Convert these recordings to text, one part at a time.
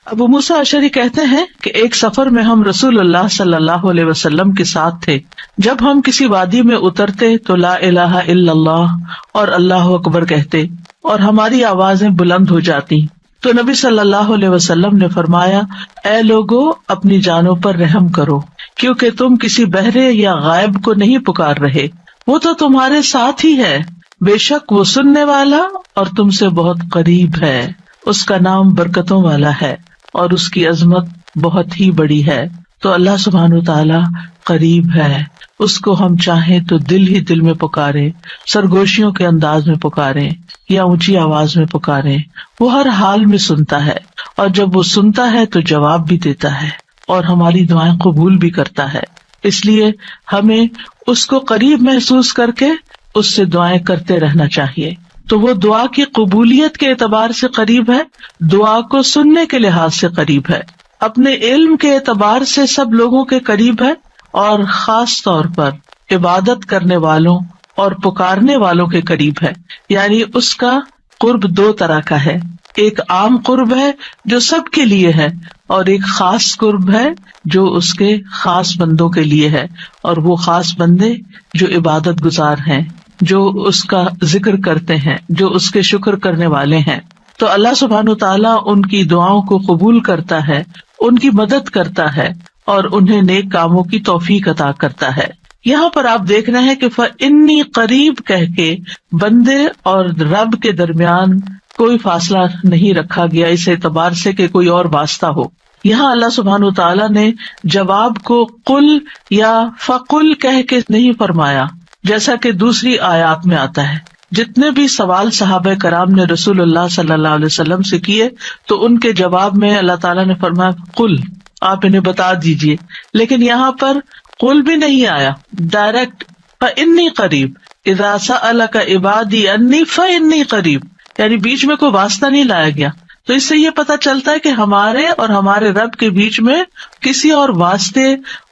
ابو موسیٰ اشعری کہتے ہیں کہ ایک سفر میں ہم رسول اللہ صلی اللہ علیہ وسلم کے ساتھ تھے. جب ہم کسی وادی میں اترتے تو لا الہ الا اللہ اور اللہ اکبر کہتے اور ہماری آوازیں بلند ہو جاتی. تو نبی صلی اللہ علیہ وسلم نے فرمایا، اے لوگو اپنی جانوں پر رحم کرو، کیونکہ تم کسی بہرے یا غائب کو نہیں پکار رہے، وہ تو تمہارے ساتھ ہی ہے، بے شک وہ سننے والا اور تم سے بہت قریب ہے. اس کا نام برکتوں والا ہے اور اس کی عظمت بہت ہی بڑی ہے. تو اللہ سبحانہ وتعالی قریب ہے، اس کو ہم چاہیں تو دل ہی دل میں پکاریں، سرگوشیوں کے انداز میں پکاریں یا اونچی آواز میں پکاریں، وہ ہر حال میں سنتا ہے، اور جب وہ سنتا ہے تو جواب بھی دیتا ہے اور ہماری دعائیں قبول بھی کرتا ہے. اس لیے ہمیں اس کو قریب محسوس کر کے اس سے دعائیں کرتے رہنا چاہیے. تو وہ دعا کی قبولیت کے اعتبار سے قریب ہے، دعا کو سننے کے لحاظ سے قریب ہے، اپنے علم کے اعتبار سے سب لوگوں کے قریب ہے، اور خاص طور پر عبادت کرنے والوں اور پکارنے والوں کے قریب ہے. یعنی اس کا قرب دو طرح کا ہے، ایک عام قرب ہے جو سب کے لیے ہے، اور ایک خاص قرب ہے جو اس کے خاص بندوں کے لیے ہے، اور وہ خاص بندے جو عبادت گزار ہیں، جو اس کا ذکر کرتے ہیں، جو اس کے شکر کرنے والے ہیں. تو اللہ سبحانہ تعالیٰ ان کی دعاؤں کو قبول کرتا ہے، ان کی مدد کرتا ہے اور انہیں نیک کاموں کی توفیق عطا کرتا ہے. یہاں پر آپ دیکھ رہے ہیں کہ فَإِنِّي قریب کہہ کے بندے اور رب کے درمیان کوئی فاصلہ نہیں رکھا گیا اس اعتبار سے کہ کوئی اور واسطہ ہو. یہاں اللہ سبحانہ تعالیٰ نے جواب کو قل یا فقل کہہ کے نہیں فرمایا، جیسا کہ دوسری آیات میں آتا ہے. جتنے بھی سوال صحابہ کرام نے رسول اللہ صلی اللہ علیہ وسلم سے کیے تو ان کے جواب میں اللہ تعالیٰ نے فرمایا قل، آپ انہیں بتا دیجئے. لیکن یہاں پر قل بھی نہیں آیا، ڈائریکٹ فإنی قریب، اذا سألک عبادی انی فإنی قریب، یعنی بیچ میں کوئی واسطہ نہیں لایا گیا. تو اس سے یہ پتا چلتا ہے کہ ہمارے اور ہمارے رب کے بیچ میں کسی اور واسطے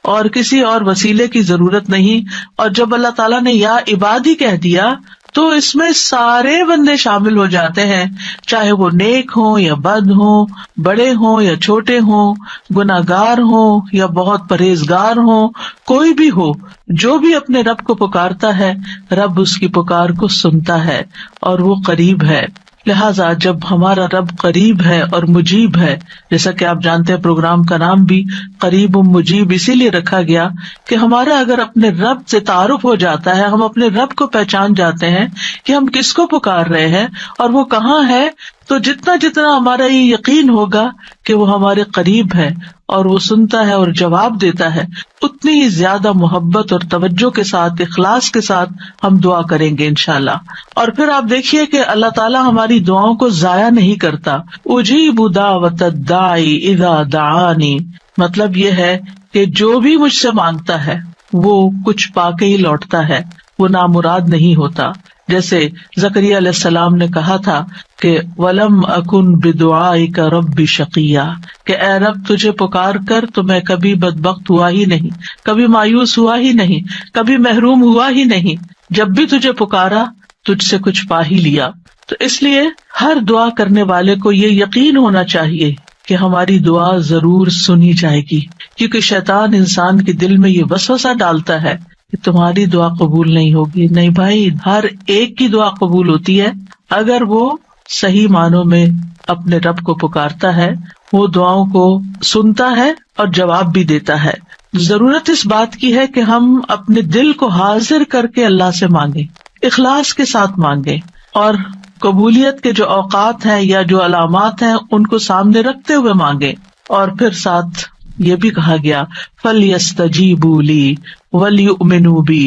اور کسی اور وسیلے کی ضرورت نہیں. اور جب اللہ تعالیٰ نے یا عبادی کہہ دیا تو اس میں سارے بندے شامل ہو جاتے ہیں، چاہے وہ نیک ہوں یا بد ہوں، بڑے ہوں یا چھوٹے ہوں، گناہگار ہوں یا بہت پرہیزگار ہوں، کوئی بھی ہو، جو بھی اپنے رب کو پکارتا ہے رب اس کی پکار کو سنتا ہے اور وہ قریب ہے. لہٰذا جب ہمارا رب قریب ہے اور مجیب ہے، جیسا کہ آپ جانتے ہیں پروگرام کا نام بھی قریب و مجیب اسی لیے رکھا گیا کہ ہمارا اگر اپنے رب سے تعارف ہو جاتا ہے، ہم اپنے رب کو پہچان جاتے ہیں کہ ہم کس کو پکار رہے ہیں اور وہ کہاں ہے، تو جتنا ہمارا یہ یقین ہوگا کہ وہ ہمارے قریب ہے اور وہ سنتا ہے اور جواب دیتا ہے، اتنی ہی زیادہ محبت اور توجہ کے ساتھ، اخلاص کے ساتھ ہم دعا کریں گے انشاءاللہ. اور پھر آپ دیکھیے کہ اللہ تعالیٰ ہماری دعاؤں کو ضائع نہیں کرتا. اجیب دعوت الداعی اذا دعانی، مطلب یہ ہے کہ جو بھی مجھ سے مانگتا ہے وہ کچھ پا کے ہی لوٹتا ہے، وہ نامراد نہیں ہوتا. جیسے زکریا علیہ السلام نے کہا تھا کہ وَلَمْ أَكُنْ بِدُعَائِكَ رَبِّ شَقِيًّا، کہ اے رب تجھے پکار کر تو میں کبھی بدبخت ہوا ہی نہیں، کبھی مایوس ہوا ہی نہیں، کبھی محروم ہوا ہی نہیں. جب بھی تجھے پکارا تجھ سے کچھ پا ہی لیا. تو اس لیے ہر دعا کرنے والے کو یہ یقین ہونا چاہیے کہ ہماری دعا ضرور سنی جائے گی، کیونکہ شیطان انسان کے دل میں یہ وسوسہ ڈالتا ہے کہ تمہاری دعا قبول نہیں ہوگی. نہیں بھائی، ہر ایک کی دعا قبول ہوتی ہے اگر وہ صحیح معنوں میں اپنے رب کو پکارتا ہے، وہ دعاؤں کو سنتا ہے اور جواب بھی دیتا ہے. ضرورت اس بات کی ہے کہ ہم اپنے دل کو حاضر کر کے اللہ سے مانگیں، اخلاص کے ساتھ مانگیں، اور قبولیت کے جو اوقات ہیں یا جو علامات ہیں ان کو سامنے رکھتے ہوئے مانگیں. اور پھر ساتھ یہ بھی کہا گیا فَلْيَسْتَجِيبُوا لِي وَلْيُؤْمِنُوا بِي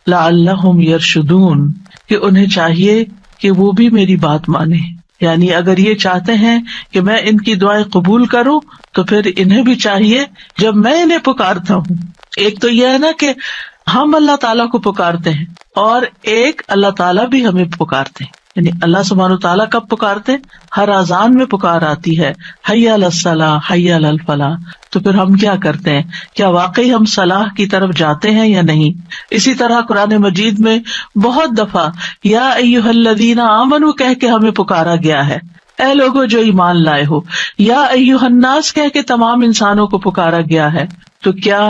لَعَلَّهُمْ يَرْشُدُونَ، کہ انہیں چاہیے کہ وہ بھی میری بات مانیں. یعنی اگر یہ چاہتے ہیں کہ میں ان کی دعائیں قبول کروں تو پھر انہیں بھی چاہیے جب میں انہیں پکارتا ہوں، ایک تو یہ ہے نا کہ ہم اللہ تعالیٰ کو پکارتے ہیں، اور ایک اللہ تعالیٰ بھی ہمیں پکارتے ہیں. یعنی اللہ سبحانہ تعالیٰ کب پکارتے؟ ہر اذان میں پکار آتی ہے، حی علی الصلاۃ حی علی الفلاح. تو پھر ہم کیا کرتے ہیں؟ کیا واقعی ہم صلاح کی طرف جاتے ہیں یا نہیں؟ اسی طرح قرآن مجید میں بہت دفعہ یا ایھا الذین آمنوا کہہ کے ہمیں پکارا گیا ہے. اے لوگو جو ایمان لائے ہو، یا ایھا الناس کہہ کے تمام انسانوں کو پکارا گیا ہے. تو کیا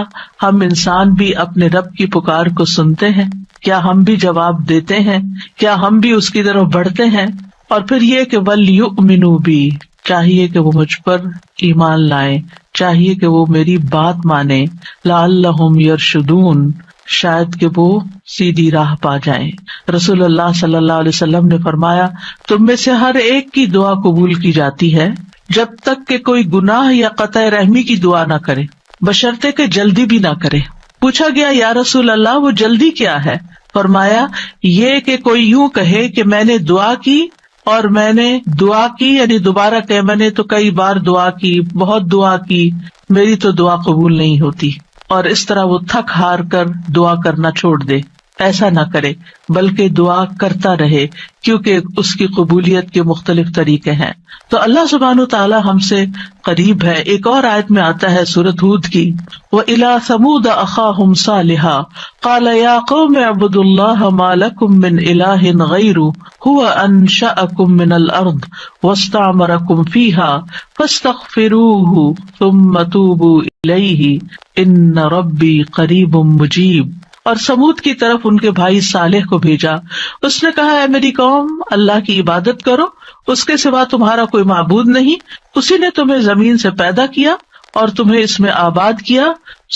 ہم انسان بھی اپنے رب کی پکار کو سنتے ہیں؟ کیا ہم بھی جواب دیتے ہیں؟ کیا ہم بھی اس کی طرف بڑھتے ہیں؟ اور پھر یہ کہ وَلْيُؤْمِنُوا بِی، چاہیے کہ وہ مجھ پر ایمان لائیں، چاہیے کہ وہ میری بات مانیں. لَعَلَّهُمْ يَرْشُدُونَ، شاید کہ وہ سیدھی راہ پا جائیں. رسول اللہ صلی اللہ علیہ وسلم نے فرمایا، تم میں سے ہر ایک کی دعا قبول کی جاتی ہے جب تک کہ کوئی گناہ یا قطع رحمی کی دعا نہ کرے، بشرطے کہ جلدی بھی نہ کرے. پوچھا گیا یا رسول اللہ وہ جلدی کیا ہے؟ فرمایا یہ کہ کوئی یوں کہے کہ میں نے دعا کی اور میں نے دعا کی، یعنی دوبارہ کہ میں نے تو کئی بار دعا کی، بہت دعا کی، میری تو دعا قبول نہیں ہوتی، اور اس طرح وہ تھک ہار کر دعا کرنا چھوڑ دے. ایسا نہ کرے بلکہ دعا کرتا رہے، کیونکہ اس کی قبولیت کے مختلف طریقے ہیں. تو اللہ سبحانہ تعالیٰ ہم سے قریب ہے. ایک اور آیت میں آتا ہے سورۃ ہود کی، وَإِلَىٰ ثَمُودَ أَخَاهُمْ صَالِحًا قَالَ يَا قَوْمِ اعْبُدُوا اللَّهَ مَا لَكُم مِّنْ إِلَٰهٍ غَيْرُهُ هُوَ أَنشَأَكُم مِّنَ الْأَرْضِ وَاسْتَعْمَرَكُم فِيهَا فَاسْتَغْفِرُوهُ ثُمَّ تُوبُوا إِلَيْهِ إِنَّ رَبِّي قَرِيبٌ مُّجِيبٌ. اور سمود کی طرف ان کے بھائی صالح کو بھیجا، اس نے کہا اے میری قوم، اللہ کی عبادت کرو، اس کے سوا تمہارا کوئی معبود نہیں، اسی نے تمہیں زمین سے پیدا کیا اور تمہیں اس میں آباد کیا،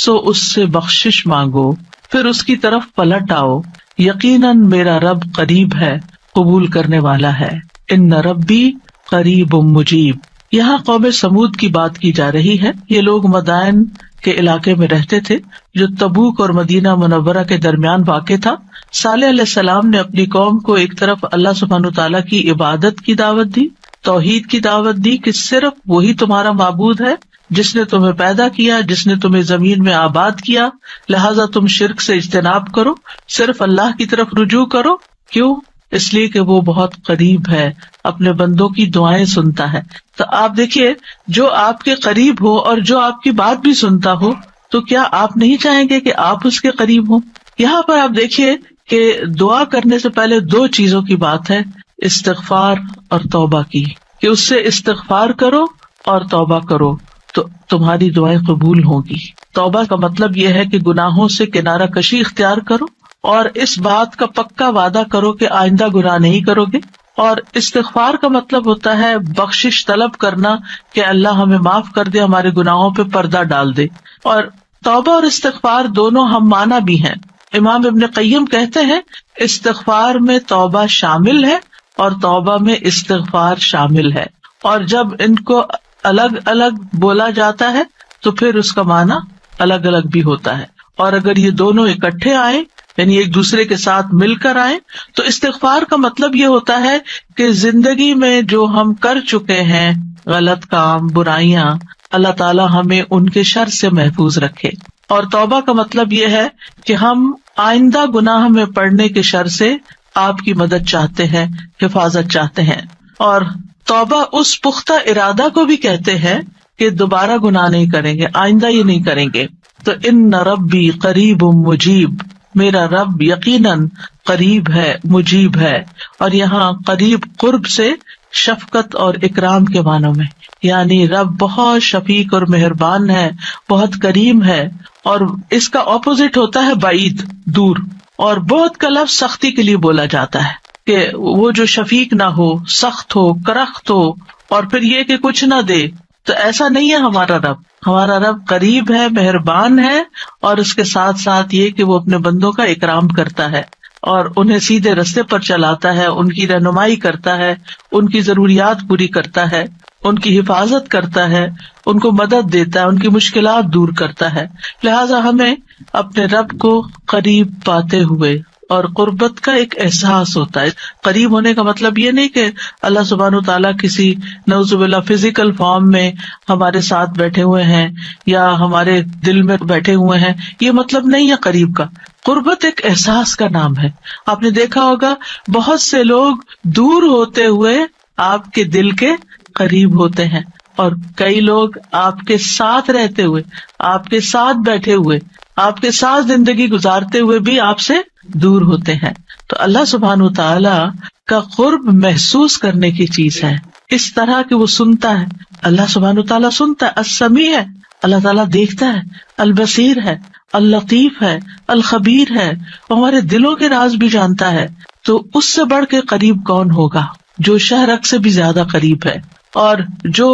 سو اس سے بخشش مانگو، پھر اس کی طرف پلٹ آؤ، یقیناً میرا رب قریب ہے، قبول کرنے والا ہے. ان ربی قریب مجیب. یہاں قوم سمود کی بات کی جا رہی ہے. یہ لوگ مدائن کے علاقے میں رہتے تھے جو تبوک اور مدینہ منورہ کے درمیان واقع تھا. صالح علیہ السلام نے اپنی قوم کو ایک طرف اللہ سبحانہ تعالیٰ کی عبادت کی دعوت دی، توحید کی دعوت دی کہ صرف وہی تمہارا معبود ہے جس نے تمہیں پیدا کیا، جس نے تمہیں زمین میں آباد کیا، لہٰذا تم شرک سے اجتناب کرو، صرف اللہ کی طرف رجوع کرو. کیوں؟ اس لیے کہ وہ بہت قریب ہے، اپنے بندوں کی دعائیں سنتا ہے. تو آپ دیکھیے، جو آپ کے قریب ہو اور جو آپ کی بات بھی سنتا ہو، تو کیا آپ نہیں چاہیں گے کہ آپ اس کے قریب ہوں؟ یہاں پر آپ دیکھیے کہ دعا کرنے سے پہلے دو چیزوں کی بات ہے، استغفار اور توبہ کی، کہ اس سے استغفار کرو اور توبہ کرو تو تمہاری دعائیں قبول ہوں گی. توبہ کا مطلب یہ ہے کہ گناہوں سے کنارہ کشی اختیار کرو اور اس بات کا پکا وعدہ کرو کہ آئندہ گناہ نہیں کرو گے. اور استغفار کا مطلب ہوتا ہے بخشش طلب کرنا کہ اللہ ہمیں معاف کر دے، ہمارے گناہوں پہ پردہ ڈال دے. اور توبہ اور استغفار دونوں ہم معنی بھی ہیں. امام ابن قیم کہتے ہیں استغفار میں توبہ شامل ہے اور توبہ میں استغفار شامل ہے، اور جب ان کو الگ الگ بولا جاتا ہے تو پھر اس کا معنی الگ الگ بھی ہوتا ہے. اور اگر یہ دونوں اکٹھے آئیں، یعنی ایک دوسرے کے ساتھ مل کر آئیں، تو استغفار کا مطلب یہ ہوتا ہے کہ زندگی میں جو ہم کر چکے ہیں غلط کام، برائیاں، اللہ تعالیٰ ہمیں ان کے شر سے محفوظ رکھے. اور توبہ کا مطلب یہ ہے کہ ہم آئندہ گناہ میں پڑنے کے شر سے آپ کی مدد چاہتے ہیں، حفاظت چاہتے ہیں. اور توبہ اس پختہ ارادہ کو بھی کہتے ہیں کہ دوبارہ گناہ نہیں کریں گے، آئندہ یہ نہیں کریں گے. تو ان ربی قریب مجیب، میرا رب یقیناً قریب ہے، مجیب ہے. اور یہاں قریب قرب سے شفقت اور اکرام کے معنوں میں، یعنی رب بہت شفیق اور مہربان ہے، بہت کریم ہے. اور اس کا اپوزٹ ہوتا ہے بعید، دور. اور بہت کا لفظ سختی کے لیے بولا جاتا ہے کہ وہ جو شفیق نہ ہو، سخت ہو، کرخت ہو، اور پھر یہ کہ کچھ نہ دے. تو ایسا نہیں ہے ہمارا رب. ہمارا رب قریب ہے، مہربان ہے، اور اس کے ساتھ ساتھ یہ کہ وہ اپنے بندوں کا اکرام کرتا ہے اور انہیں سیدھے رستے پر چلاتا ہے، ان کی رہنمائی کرتا ہے، ان کی ضروریات پوری کرتا ہے، ان کی حفاظت کرتا ہے، ان کو مدد دیتا ہے، ان کی مشکلات دور کرتا ہے. لہٰذا ہمیں اپنے رب کو قریب پاتے ہوئے، اور قربت کا ایک احساس ہوتا ہے. قریب ہونے کا مطلب یہ نہیں کہ اللہ سبحانہ تعالیٰ کسی نعوذ باللہ فزیکل فارم میں ہمارے ساتھ بیٹھے ہوئے ہیں یا ہمارے دل میں بیٹھے ہوئے ہیں، یہ مطلب نہیں ہے قریب کا. قربت ایک احساس کا نام ہے. آپ نے دیکھا ہوگا بہت سے لوگ دور ہوتے ہوئے آپ کے دل کے قریب ہوتے ہیں، اور کئی لوگ آپ کے ساتھ رہتے ہوئے، آپ کے ساتھ بیٹھے ہوئے، آپ کے ساتھ زندگی گزارتے ہوئے بھی آپ سے دور ہوتے ہیں. تو اللہ سبحانہ تعالیٰ کا قرب محسوس کرنے کی چیز ہے. اس طرح کہ وہ سنتا ہے. اللہ سبحانہ وتعالیٰ سنتا ہے، السمیع ہے، اللہ تعالیٰ دیکھتا ہے، البصیر ہے، اللطیف ہے، الخبیر ہے، ہمارے دلوں کے راز بھی جانتا ہے. تو اس سے بڑھ کے قریب کون ہوگا، جو شہرک سے بھی زیادہ قریب ہے، اور جو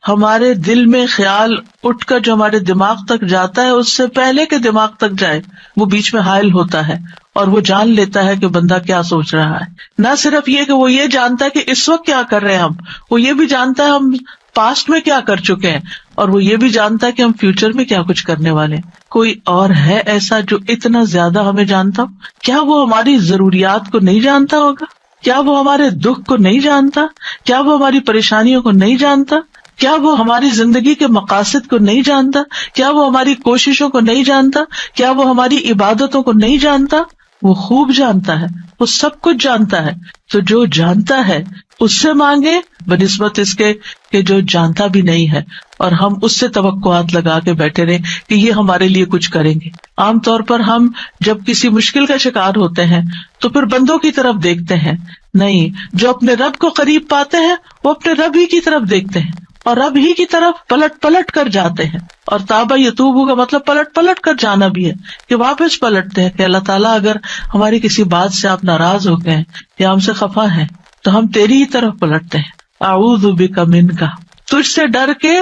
ہمارے دل میں خیال اٹھ کر جو ہمارے دماغ تک جاتا ہے اس سے پہلے کہ دماغ تک جائے وہ بیچ میں حائل ہوتا ہے اور وہ جان لیتا ہے کہ بندہ کیا سوچ رہا ہے. نہ صرف یہ کہ وہ یہ جانتا ہے کہ اس وقت کیا کر رہے ہیں ہم، وہ یہ بھی جانتا ہے ہم پاسٹ میں کیا کر چکے ہیں، اور وہ یہ بھی جانتا ہے کہ ہم فیوچر میں کیا کچھ کرنے والے ہیں. کوئی اور ہے ایسا جو اتنا زیادہ ہمیں جانتا ہو؟ کیا وہ ہماری ضروریات کو نہیں جانتا ہوگا؟ کیا وہ ہمارے دکھ کو نہیں جانتا؟ کیا وہ ہماری پریشانیوں کو نہیں جانتا؟ کیا وہ ہماری زندگی کے مقاصد کو نہیں جانتا؟ کیا وہ ہماری کوششوں کو نہیں جانتا؟ کیا وہ ہماری عبادتوں کو نہیں جانتا؟ وہ خوب جانتا ہے، وہ سب کچھ جانتا ہے. تو جو جانتا ہے اس سے مانگے بنسبت اس کے کہ جو جانتا بھی نہیں ہے اور ہم اس سے توقعات لگا کے بیٹھے رہے کہ یہ ہمارے لیے کچھ کریں گے. عام طور پر ہم جب کسی مشکل کا شکار ہوتے ہیں تو پھر بندوں کی طرف دیکھتے ہیں، نہیں، جو اپنے رب کو قریب پاتے ہیں وہ اپنے رب ہی کی طرف دیکھتے ہیں اور رب ہی کی طرف پلٹ پلٹ کر جاتے ہیں. اور تابا یتوبو کا مطلب پلٹ پلٹ کر جانا بھی ہے کہ واپس پلٹتے ہیں کہ اللہ تعالیٰ اگر ہماری کسی بات سے آپ ناراض ہو گئے یا ہم سے خفا ہیں تو ہم تیری ہی طرف پلٹتے ہیں. اعوذ بک منک، تجھ سے ڈر کے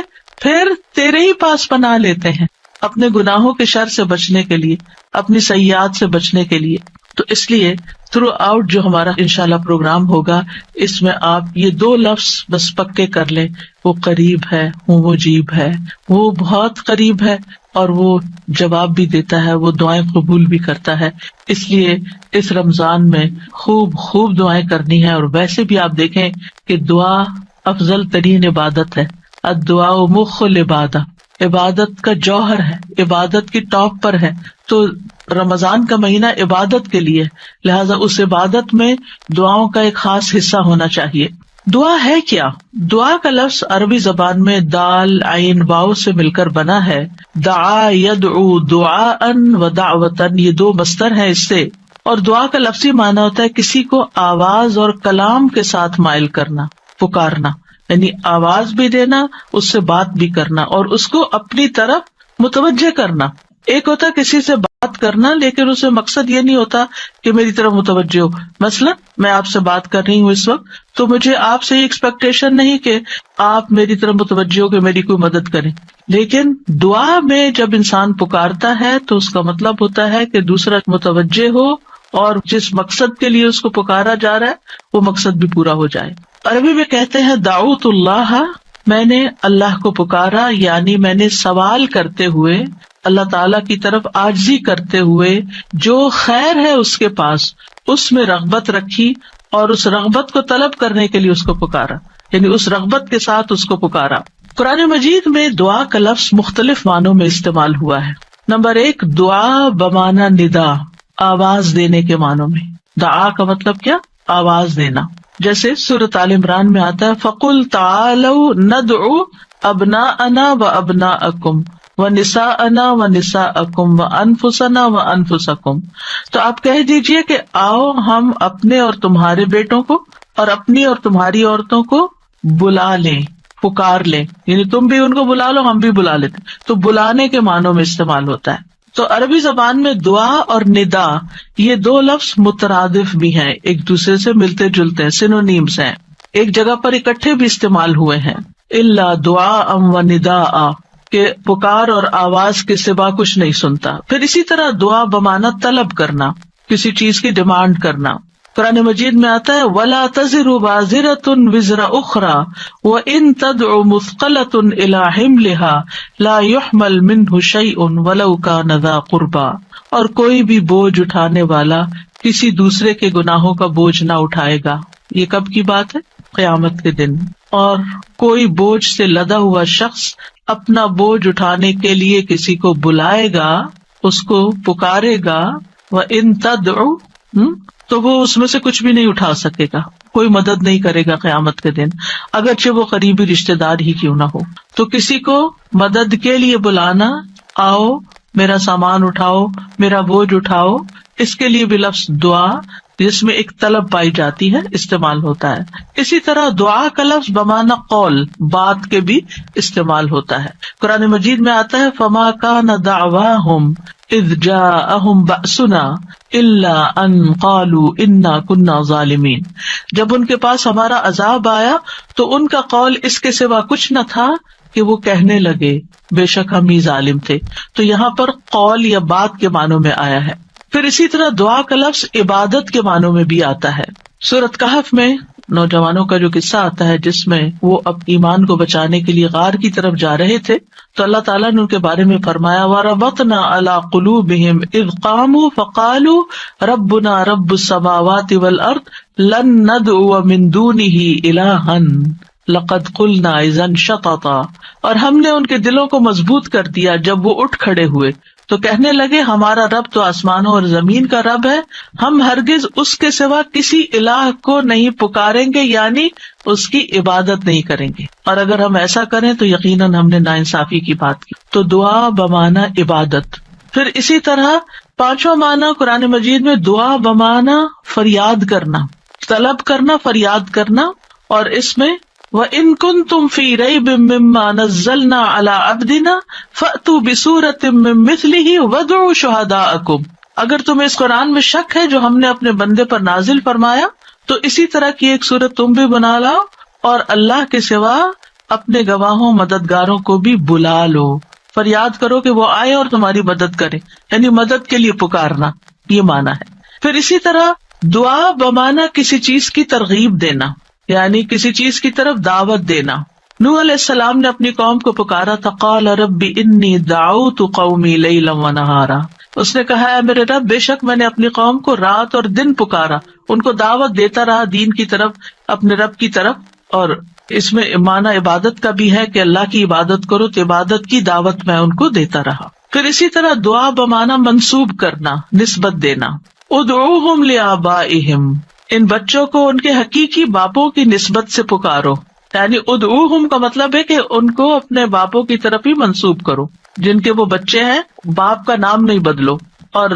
پھر تیرے ہی پاس پناہ لیتے ہیں اپنے گناہوں کے شر سے بچنے کے لیے، اپنی سیئات سے بچنے کے لیے. تو اس لیے تھرو آؤٹ جو ہمارا انشاءاللہ پروگرام ہوگا اس میں آپ یہ 2 لفظ بس پکے کر لیں، وہ قریب ہے، وہ مجیب ہے، وہ بہت قریب ہے اور وہ جواب بھی دیتا ہے، وہ دعائیں قبول بھی کرتا ہے. اس لیے اس رمضان میں خوب خوب دعائیں کرنی ہے. اور ویسے بھی آپ دیکھیں کہ دعا افضل ترین عبادت ہے. الدعاء مخ العبادہ، عبادت کا جوہر ہے، عبادت کی ٹاپ پر ہے. تو رمضان کا مہینہ عبادت کے لیے، لہٰذا اس عبادت میں دعاؤں کا ایک خاص حصہ ہونا چاہیے. دعا ہے کیا؟ دعا کا لفظ عربی زبان میں دال عین واو سے مل کر بنا ہے. دعا یدعو دعاء و دعوتن، یہ 2 مصدر ہیں اس سے. اور دعا کا لفظی معنی ہوتا ہے کسی کو آواز اور کلام کے ساتھ مائل کرنا، پکارنا، یعنی آواز بھی دینا، اس سے بات بھی کرنا اور اس کو اپنی طرف متوجہ کرنا. ایک ہوتا ہے کسی سے بات کرنا لیکن اس میں مقصد یہ نہیں ہوتا کہ میری طرف متوجہ ہو. مثلا میں آپ سے بات کر رہی ہوں اس وقت تو مجھے آپ سے یہ ایکسپیکٹیشن نہیں کہ آپ میری طرف متوجہ ہو کہ میری کوئی مدد کریں. لیکن دعا میں جب انسان پکارتا ہے تو اس کا مطلب ہوتا ہے کہ دوسرا متوجہ ہو اور جس مقصد کے لیے اس کو پکارا جا رہا ہے وہ مقصد بھی پورا ہو جائے. عربی میں کہتے ہیں دعوت اللہ، میں نے اللہ کو پکارا، یعنی میں نے سوال کرتے ہوئے، اللہ تعالیٰ کی طرف عاجزی کرتے ہوئے جو خیر ہے اس کے پاس، اس میں رغبت رکھی اور اس رغبت کو طلب کرنے کے لیے اس کو پکارا، یعنی اس رغبت کے ساتھ اس کو پکارا. قرآن مجید میں دعا کا لفظ مختلف معنوں میں استعمال ہوا ہے. نمبر 1 دعا بمعنی ندا، آواز دینے کے معنوں میں. دعا کا مطلب کیا؟ آواز دینا. جیسے سورۃ آل عمران میں آتا ہے فَقُلْ تَعَالَوْا نَدْعُ أَبْنَاءَنَا وَأَبْنَاءَكُمْ وَنِسَاءَنَا وَنِسَاءَكُمْ وَأَنفُسَنَا وَأَنفُسَكُمْ. تو آپ کہہ دیجئے کہ آؤ ہم اپنے اور تمہارے بیٹوں کو اور اپنی اور تمہاری عورتوں کو بلا لیں، پکار لیں، یعنی تم بھی ان کو بلا لو، ہم بھی بلا لیتے. تو بلانے کے معنوں میں استعمال ہوتا ہے. تو عربی زبان میں دعا اور ندا یہ 2 لفظ مترادف بھی ہیں، ایک دوسرے سے ملتے جلتے ہیں، سینونیمز ہیں، ایک جگہ پر اکٹھے بھی استعمال ہوئے ہیں. الا دعاء و نداء، کہ پکار اور آواز کے سوا کچھ نہیں سنتا. پھر اسی طرح دعا بمعنی طلب کرنا، کسی چیز کی ڈیمانڈ کرنا. قرآن مجید میں آتا ہے وَلَا تَزِرُ وَازِرَةٌ وِزْرَ أُخْرَى وَإِن تَدْعُ مُثْقَلَةٌ إِلَىٰ حِمْلِهَا لَا يُحْمَلْ مِنْهُ شَيْءٌ وَلَوْ كَانَ ذَا قُرْبَىٰ. اور کوئی بھی بوجھ اٹھانے والا کسی دوسرے کے گناہوں کا بوجھ نہ اٹھائے گا. یہ کب کی بات ہے؟ قیامت کے دن. اور کوئی بوجھ سے لدا ہوا شخص اپنا بوجھ اٹھانے کے لیے کسی کو بلائے گا، اس کو پکارے گا، وَإِن تَدْعُ، تو وہ اس میں سے کچھ بھی نہیں اٹھا سکے گا، کوئی مدد نہیں کرے گا قیامت کے دن، اگرچہ وہ قریبی رشتے دار ہی کیوں نہ ہو. تو کسی کو مدد کے لیے بلانا، آؤ میرا سامان اٹھاؤ، میرا بوجھ اٹھاؤ، اس کے لیے بھی لفظ دعا جس میں ایک طلب پائی جاتی ہے استعمال ہوتا ہے. اسی طرح دعا کا لفظ بمعنی قول بات کے بھی استعمال ہوتا ہے. قرآن مجید میں آتا ہے فما کان دعواہم اذ جاءہم بأسنا الا ان قالوا انا كنا ظالمین. جب ان کے پاس ہمارا عذاب آیا تو ان کا قول اس کے سوا کچھ نہ تھا کہ وہ کہنے لگے بے شک ہم ہی ظالم تھے. تو یہاں پر قول یا بات کے معنوں میں آیا ہے. پھر اسی طرح دعا کا لفظ عبادت کے معنوں میں بھی آتا ہے. سورۃ کہف میں نوجوانوں کا جو قصہ آتا ہے جس میں وہ اپنے ایمان کو بچانے کے لیے غار کی طرف جا رہے تھے تو اللہ تعالیٰ نے ان کے بارے میں فرمایا وَرَبَطْنَا عَلَىٰ قُلُوبِهِمْ إِذْ قَامُوا فَقَالُوا رَبُّنَا رَبُّ السَّمَاوَاتِ وَالْأَرْضِ لَن نَّدْعُوَ مِن دُونِهِ إِلَٰهًا لَقَدْ قُلْنَا إِذًا شَطَطًا. اور ہم نے ان کے دلوں کو مضبوط کر دیا جب وہ اٹھ کھڑے ہوئے تو کہنے لگے ہمارا رب تو آسمانوں اور زمین کا رب ہے، ہم ہرگز اس کے سوا کسی الہ کو نہیں پکاریں گے، یعنی اس کی عبادت نہیں کریں گے، اور اگر ہم ایسا کریں تو یقیناً ہم نے ناانصافی کی بات کی. تو دعا بمعنی عبادت. پھر اسی طرح پانچواں معنی قرآن مجید میں دعا بمعنی فریاد کرنا، طلب کرنا، فریاد کرنا. اور اس میں وَإِن كُنتُمْ فِي رَيْبٍ مِّمَّا نَزَّلْنَا عَلَىٰ عَبْدِنَا فَأْتُوا بِسُورَةٍ مِّن مِّثْلِهِ وَادْعُوا شُهَدَاءَكُمْ. اگر تمہیں اس قرآن میں شک ہے جو ہم نے اپنے بندے پر نازل فرمایا تو اسی طرح کی ایک سورت تم بھی بنا لاؤ اور اللہ کے سوا اپنے گواہوں مددگاروں کو بھی بلا لو. فریاد کرو کہ وہ آئے اور تمہاری مدد کرے، یعنی مدد کے لیے پکارنا، یہ معنی ہے. پھر اسی طرح دعا بمعنی کسی چیز کی ترغیب دینا، یعنی کسی چیز کی طرف دعوت دینا. نوح علیہ السلام نے اپنی قوم کو پکارا تھا قال رب انی دعوت قومی لیلا ونہارا. اس نے کہا ہے میرے رب بے شک میں نے اپنی قوم کو رات اور دن پکارا، ان کو دعوت دیتا رہا دین کی طرف، اپنے رب کی طرف. اور اس میں معنی عبادت کا بھی ہے کہ اللہ کی عبادت کرو تو عبادت کی دعوت میں ان کو دیتا رہا. پھر اسی طرح دعا بمعنی منسوب کرنا، نسبت دینا. ادعوہم لآبائہم، ان بچوں کو ان کے حقیقی باپوں کی نسبت سے پکارو، یعنی ادعوہم کا مطلب ہے کہ ان کو اپنے باپوں کی طرف ہی منسوب کرو، جن کے وہ بچے ہیں باپ کا نام نہیں بدلو. اور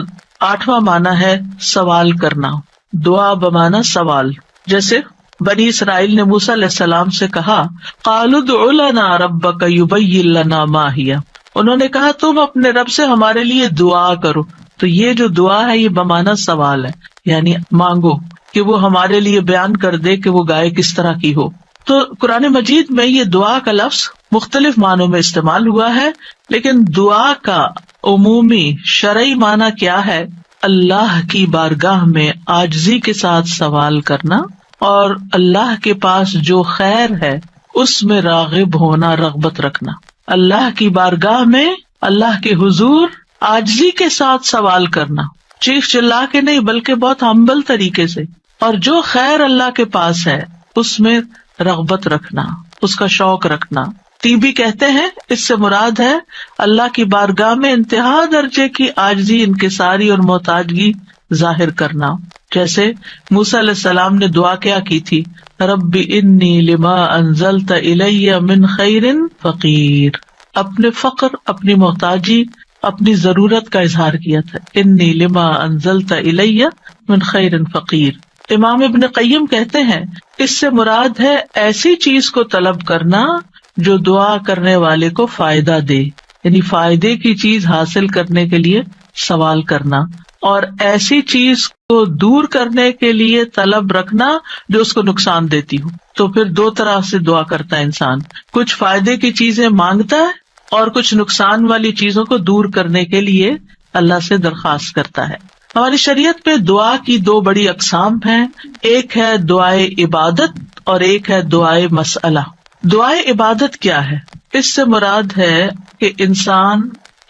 آٹھواں معنی ہے سوال کرنا، دعا بمعنی سوال. جیسے بنی اسرائیل نے موسیٰ علیہ السلام سے کہا قالوا ادع لنا ربک یبین لنا ما ہی، انہوں نے کہا تم اپنے رب سے ہمارے لیے دعا کرو. تو یہ جو دعا ہے یہ بمعنی سوال ہے، یعنی مانگو کہ وہ ہمارے لیے بیان کر دے کہ وہ گائے کس طرح کی ہو. تو قرآن مجید میں یہ دعا کا لفظ مختلف معنوں میں استعمال ہوا ہے، لیکن دعا کا عمومی شرعی معنی کیا ہے؟ اللہ کی بارگاہ میں عاجزی کے ساتھ سوال کرنا اور اللہ کے پاس جو خیر ہے اس میں راغب ہونا، رغبت رکھنا. اللہ کی بارگاہ میں اللہ کے حضور عاجزی کے ساتھ سوال کرنا، چیخ چلا کے نہیں بلکہ بہت ہمبل طریقے سے. اور جو خیر اللہ کے پاس ہے اس میں رغبت رکھنا، اس کا شوق رکھنا. طیبی کہتے ہیں اس سے مراد ہے اللہ کی بارگاہ میں انتہا درجے کی عاجزی، انکساری اور محتاجگی ظاہر کرنا. جیسے موسیٰ علیہ السلام نے دعا کیا کی تھی رب انی لما انزلت الی من خیر فقیر، اپنے فقر، اپنی محتاجی، اپنی ضرورت کا اظہار کیا تھا. انی لما انزلت الی من خیر فقیر. امام ابن قیم کہتے ہیں اس سے مراد ہے ایسی چیز کو طلب کرنا جو دعا کرنے والے کو فائدہ دے، یعنی فائدے کی چیز حاصل کرنے کے لیے سوال کرنا، اور ایسی چیز کو دور کرنے کے لیے طلب رکھنا جو اس کو نقصان دیتی ہو. تو پھر دو طرح سے دعا کرتا ہے انسان، کچھ فائدے کی چیزیں مانگتا ہے اور کچھ نقصان والی چیزوں کو دور کرنے کے لیے اللہ سے درخواست کرتا ہے. ہماری شریعت میں دعا کی دو بڑی اقسام ہیں، ایک ہے دعائے عبادت اور ایک ہے دعائے مسئلہ. دعائے عبادت کیا ہے؟ اس سے مراد ہے کہ انسان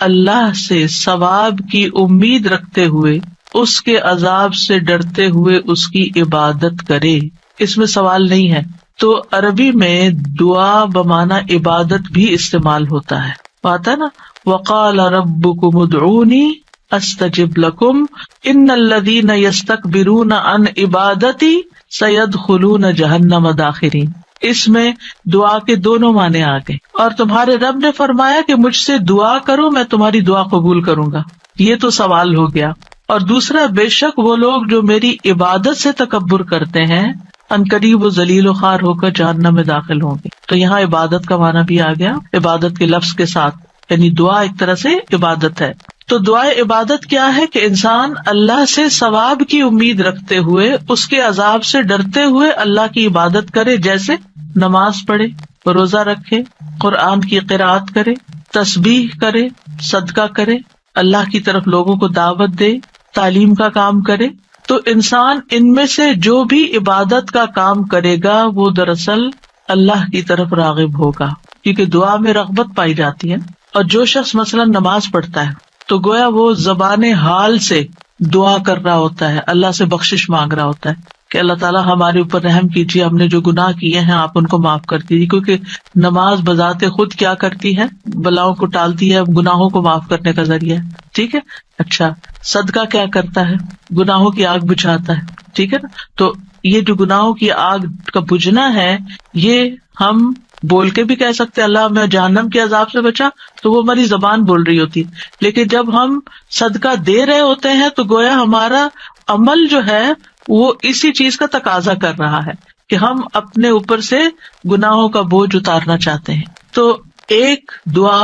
اللہ سے ثواب کی امید رکھتے ہوئے، اس کے عذاب سے ڈرتے ہوئے اس کی عبادت کرے، اس میں سوال نہیں ہے. تو عربی میں دعا بمعنی عبادت بھی استعمال ہوتا ہے. آتا ہے نا وقال ربکم ادعونی استجب لکم ان الذین یستکبرون عن عبادتی سیدخلون جہنم داخرین. اس میں دعا کے دونوں معنی آ گئے. اور تمہارے رب نے فرمایا کہ مجھ سے دعا کرو میں تمہاری دعا قبول کروں گا، یہ تو سوال ہو گیا. اور دوسرا بے شک وہ لوگ جو میری عبادت سے تکبر کرتے ہیں عنقریب وہ ذلیل و خوار ہو کر جہنم میں داخل ہوں گے. تو یہاں عبادت کا معنی بھی آ گیا عبادت کے لفظ کے ساتھ، یعنی دعا ایک طرح سے عبادت ہے. تو دعا عبادت کیا ہے کہ انسان اللہ سے ثواب کی امید رکھتے ہوئے اس کے عذاب سے ڈرتے ہوئے اللہ کی عبادت کرے، جیسے نماز پڑھے، روزہ رکھے، قرآن کی قرأت کرے، تسبیح کرے، صدقہ کرے، اللہ کی طرف لوگوں کو دعوت دے، تعلیم کا کام کرے. تو انسان ان میں سے جو بھی عبادت کا کام کرے گا وہ دراصل اللہ کی طرف راغب ہوگا، کیونکہ دعا میں رغبت پائی جاتی ہے. اور جو شخص مثلا نماز پڑھتا ہے تو گویا وہ زبان حال سے دعا کر رہا ہوتا ہے، اللہ سے بخشش مانگ رہا ہوتا ہے کہ اللہ تعالیٰ ہمارے اوپر رحم کیجیے، ہم نے جو گناہ کیے ہیں آپ ان کو معاف کر دیجیے. کیونکہ نماز بذات خود کیا کرتی ہے؟ بلاؤں کو ٹالتی ہے، گناہوں کو معاف کرنے کا ذریعہ ہے. ٹھیک ہے. اچھا، صدقہ کیا کرتا ہے؟ گناہوں کی آگ بجھاتا ہے. ٹھیک ہے نا. تو یہ جو گناہوں کی آگ کا بجھنا ہے، یہ ہم بول کے بھی کہہ سکتے اللہ میں جہنم کے عذاب سے بچا، تو وہ ہماری زبان بول رہی ہوتی ہے. لیکن جب ہم صدقہ دے رہے ہوتے ہیں تو گویا ہمارا عمل جو ہے وہ اسی چیز کا تقاضا کر رہا ہے کہ ہم اپنے اوپر سے گناہوں کا بوجھ اتارنا چاہتے ہیں. تو ایک دعا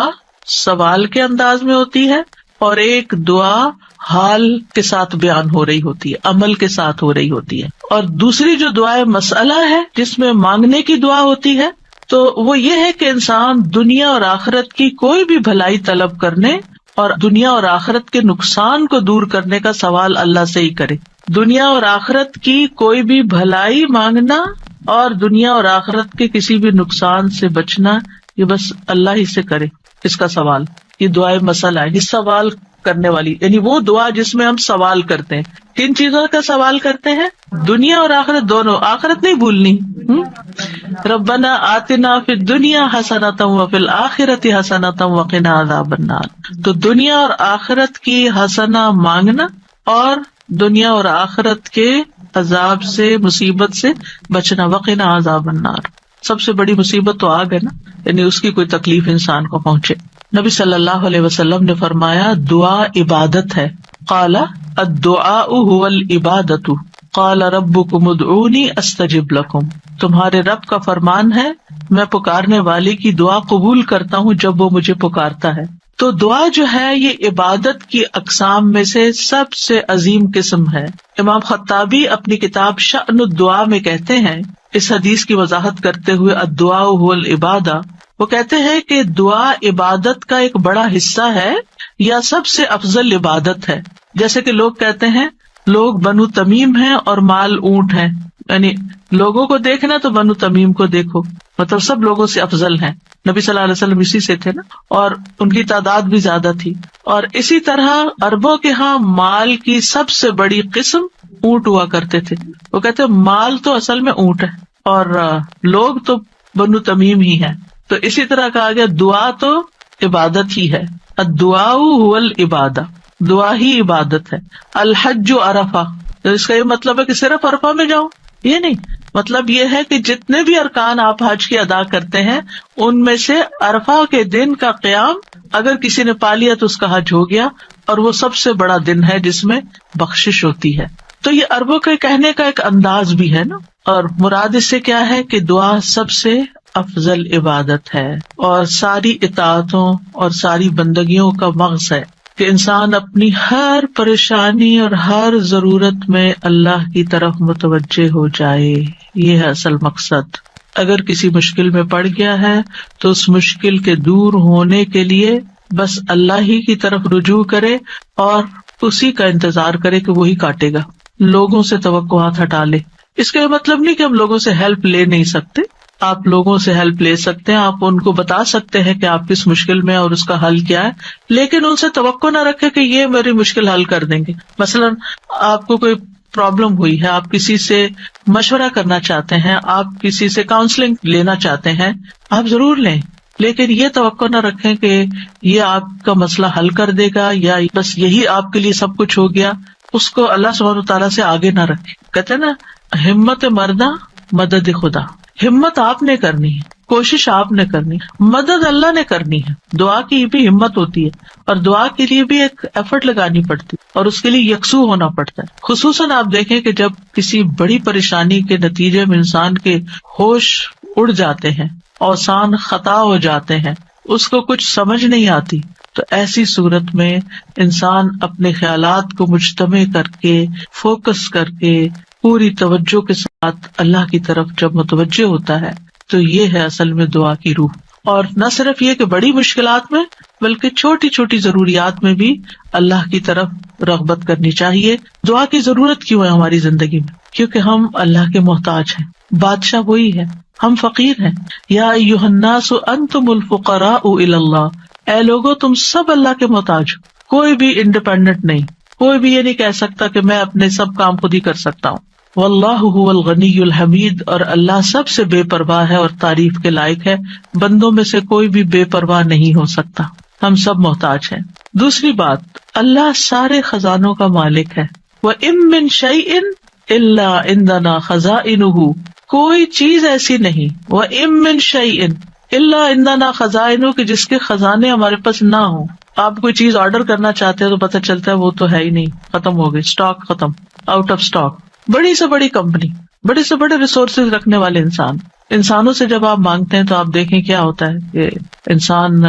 سوال کے انداز میں ہوتی ہے اور ایک دعا حال کے ساتھ بیان ہو رہی ہوتی ہے، عمل کے ساتھ ہو رہی ہوتی ہے. اور دوسری جو دعائیں مسئلہ ہے جس میں مانگنے کی دعا ہوتی ہے، تو وہ یہ ہے کہ انسان دنیا اور آخرت کی کوئی بھی بھلائی طلب کرنے اور دنیا اور آخرت کے نقصان کو دور کرنے کا سوال اللہ سے ہی کرے. دنیا اور آخرت کی کوئی بھی بھلائی مانگنا اور دنیا اور آخرت کے کسی بھی نقصان سے بچنا، یہ بس اللہ ہی سے کرے اس کا سوال. یہ دعائیں مسئلہ ہے، یہ سوال کرنے والی، یعنی وہ دعا جس میں ہم سوال کرتے ہیں. کن چیزوں کا سوال کرتے ہیں؟ دنیا اور آخرت دونوں. آخرت نہیں بھولنی. ربنا آتنا فی الدنیا حسنۃ وفی الآخرۃ حسنۃ وقنا عذاب النار. تو دنیا اور آخرت کی حسنہ مانگنا اور دنیا اور آخرت کے عذاب سے، مصیبت سے بچنا. وقنا عذاب النار، سب سے بڑی مصیبت تو آگ ہے نا، یعنی اس کی کوئی تکلیف انسان کو پہنچے. نبی صلی اللہ علیہ وسلم نے فرمایا دعا عبادت ہے. قال الدعاء هو العبادۃ قال ربکم ادعونی استجب لکم. تمہارے رب کا فرمان ہے میں پکارنے والے کی دعا قبول کرتا ہوں جب وہ مجھے پکارتا ہے. تو دعا جو ہے یہ عبادت کی اقسام میں سے سب سے عظیم قسم ہے. امام خطابی اپنی کتاب شأن الدعاء میں کہتے ہیں، اس حدیث کی وضاحت کرتے ہوئے الدعاء هو العبادہ، وہ کہتے ہیں کہ دعا عبادت کا ایک بڑا حصہ ہے یا سب سے افضل عبادت ہے. جیسے کہ لوگ کہتے ہیں لوگ بنو تمیم ہیں اور مال اونٹ ہیں، یعنی لوگوں کو دیکھنا تو بنو تمیم کو دیکھو، مطلب سب لوگوں سے افضل ہیں. نبی صلی اللہ علیہ وسلم اسی سے تھے نا، اور ان کی تعداد بھی زیادہ تھی. اور اسی طرح عربوں کے ہاں مال کی سب سے بڑی قسم اونٹ ہوا کرتے تھے. وہ کہتے مال تو اصل میں اونٹ ہے اور لوگ تو بنو تمیم ہی ہیں. تو اسی طرح کہا گیا دعا تو عبادت ہی ہے. الدعاء هو العبادہ، دعا ہی عبادت ہے. الحج عرفہ، اس کا یہ مطلب ہے کہ صرف عرفہ میں جاؤ، یہ نہیں. مطلب یہ ہے کہ جتنے بھی ارکان آپ حج کے ادا کرتے ہیں ان میں سے عرفہ کے دن کا قیام اگر کسی نے پا لیا تو اس کا حج ہو گیا، اور وہ سب سے بڑا دن ہے جس میں بخشش ہوتی ہے. تو یہ عربوں کے کہنے کا ایک انداز بھی ہے نا. اور مراد اس سے کیا ہے کہ دعا سب سے افضل عبادت ہے اور ساری اطاعتوں اور ساری بندگیوں کا مغز ہے کہ انسان اپنی ہر پریشانی اور ہر ضرورت میں اللہ کی طرف متوجہ ہو جائے. یہ ہے اصل مقصد. اگر کسی مشکل میں پڑ گیا ہے تو اس مشکل کے دور ہونے کے لیے بس اللہ ہی کی طرف رجوع کرے اور اسی کا انتظار کرے کہ وہی کاٹے گا. لوگوں سے توقعات ہٹا لے. اس کا یہ مطلب نہیں کہ ہم لوگوں سے ہیلپ لے نہیں سکتے، آپ لوگوں سے ہیلپ لے سکتے ہیں، آپ ان کو بتا سکتے ہیں کہ آپ کس مشکل میں اور اس کا حل کیا ہے، لیکن ان سے توقع نہ رکھے کہ یہ میری مشکل حل کر دیں گے. مثلاً آپ کو کوئی پرابلم ہوئی ہے، آپ کسی سے مشورہ کرنا چاہتے ہیں، آپ کسی سے کاؤنسلنگ لینا چاہتے ہیں، آپ ضرور لیں، لیکن یہ توقع نہ رکھیں کہ یہ آپ کا مسئلہ حل کر دے گا یا بس یہی آپ کے لیے سب کچھ ہو گیا. اس کو اللہ سبحانہ وتعالیٰ سے آگے نہ رکھیں. کہتے ہیں نا ہمت مردہ مدد خدا. ہمت آپ نے کرنی ہے، کوشش آپ نے کرنی، مدد اللہ نے کرنی ہے. دعا کی بھی ہمت ہوتی ہے اور دعا کے لیے بھی ایک ایفرٹ لگانی پڑتی ہے اور اس کے لیے یکسو ہونا پڑتا ہے. خصوصاً آپ دیکھیں کہ جب کسی بڑی پریشانی کے نتیجے میں انسان کے ہوش اڑ جاتے ہیں، اوسان خطا ہو جاتے ہیں، اس کو کچھ سمجھ نہیں آتی، تو ایسی صورت میں انسان اپنے خیالات کو مجتمع کر کے، فوکس کر کے، پوری توجہ کے ساتھ اللہ کی طرف جب متوجہ ہوتا ہے تو یہ ہے اصل میں دعا کی روح. اور نہ صرف یہ کہ بڑی مشکلات میں بلکہ چھوٹی چھوٹی ضروریات میں بھی اللہ کی طرف رغبت کرنی چاہیے. دعا کی ضرورت کیوں ہے ہماری زندگی میں؟ کیونکہ ہم اللہ کے محتاج ہیں، بادشاہ وہی ہے، ہم فقیر ہیں. یا ایھا الناس انتم الفقراء الی اللہ، اے لوگو تم سب اللہ کے محتاج ہو. کوئی بھی انڈیپینڈنٹ نہیں، کوئی بھی یہ نہیں کہہ سکتا کہ میں اپنے سب کام خود ہی کر سکتا ہوں. واللہ هو الغنی الحمید، اور اللہ سب سے بے پرواہ ہے اور تعریف کے لائق ہے. بندوں میں سے کوئی بھی بے پرواہ نہیں ہو سکتا، ہم سب محتاج ہیں. دوسری بات، اللہ سارے خزانوں کا مالک ہے. وَإِن مِّن شَيْءٍ إِلَّا عِندَنَا خَزَائِنُهُ، کوئی چیز ایسی نہیں، وَإِن مِّن شَيْءٍ إِلَّا عِندَنَا خَزَائِنُهُ، کہ جس کے خزانے ہمارے پاس نہ ہوں. آپ کوئی چیز آرڈر کرنا چاہتے ہیں تو پتہ چلتا ہے وہ تو ہے ہی نہیں، ختم ہو گئی، اسٹاک ختم، آؤٹ آف اسٹاک. بڑی سے بڑی کمپنی، بڑے سے بڑے ریسورسز رکھنے والے انسانوں سے جب آپ مانگتے ہیں تو آپ دیکھیں کیا ہوتا ہے کہ انسان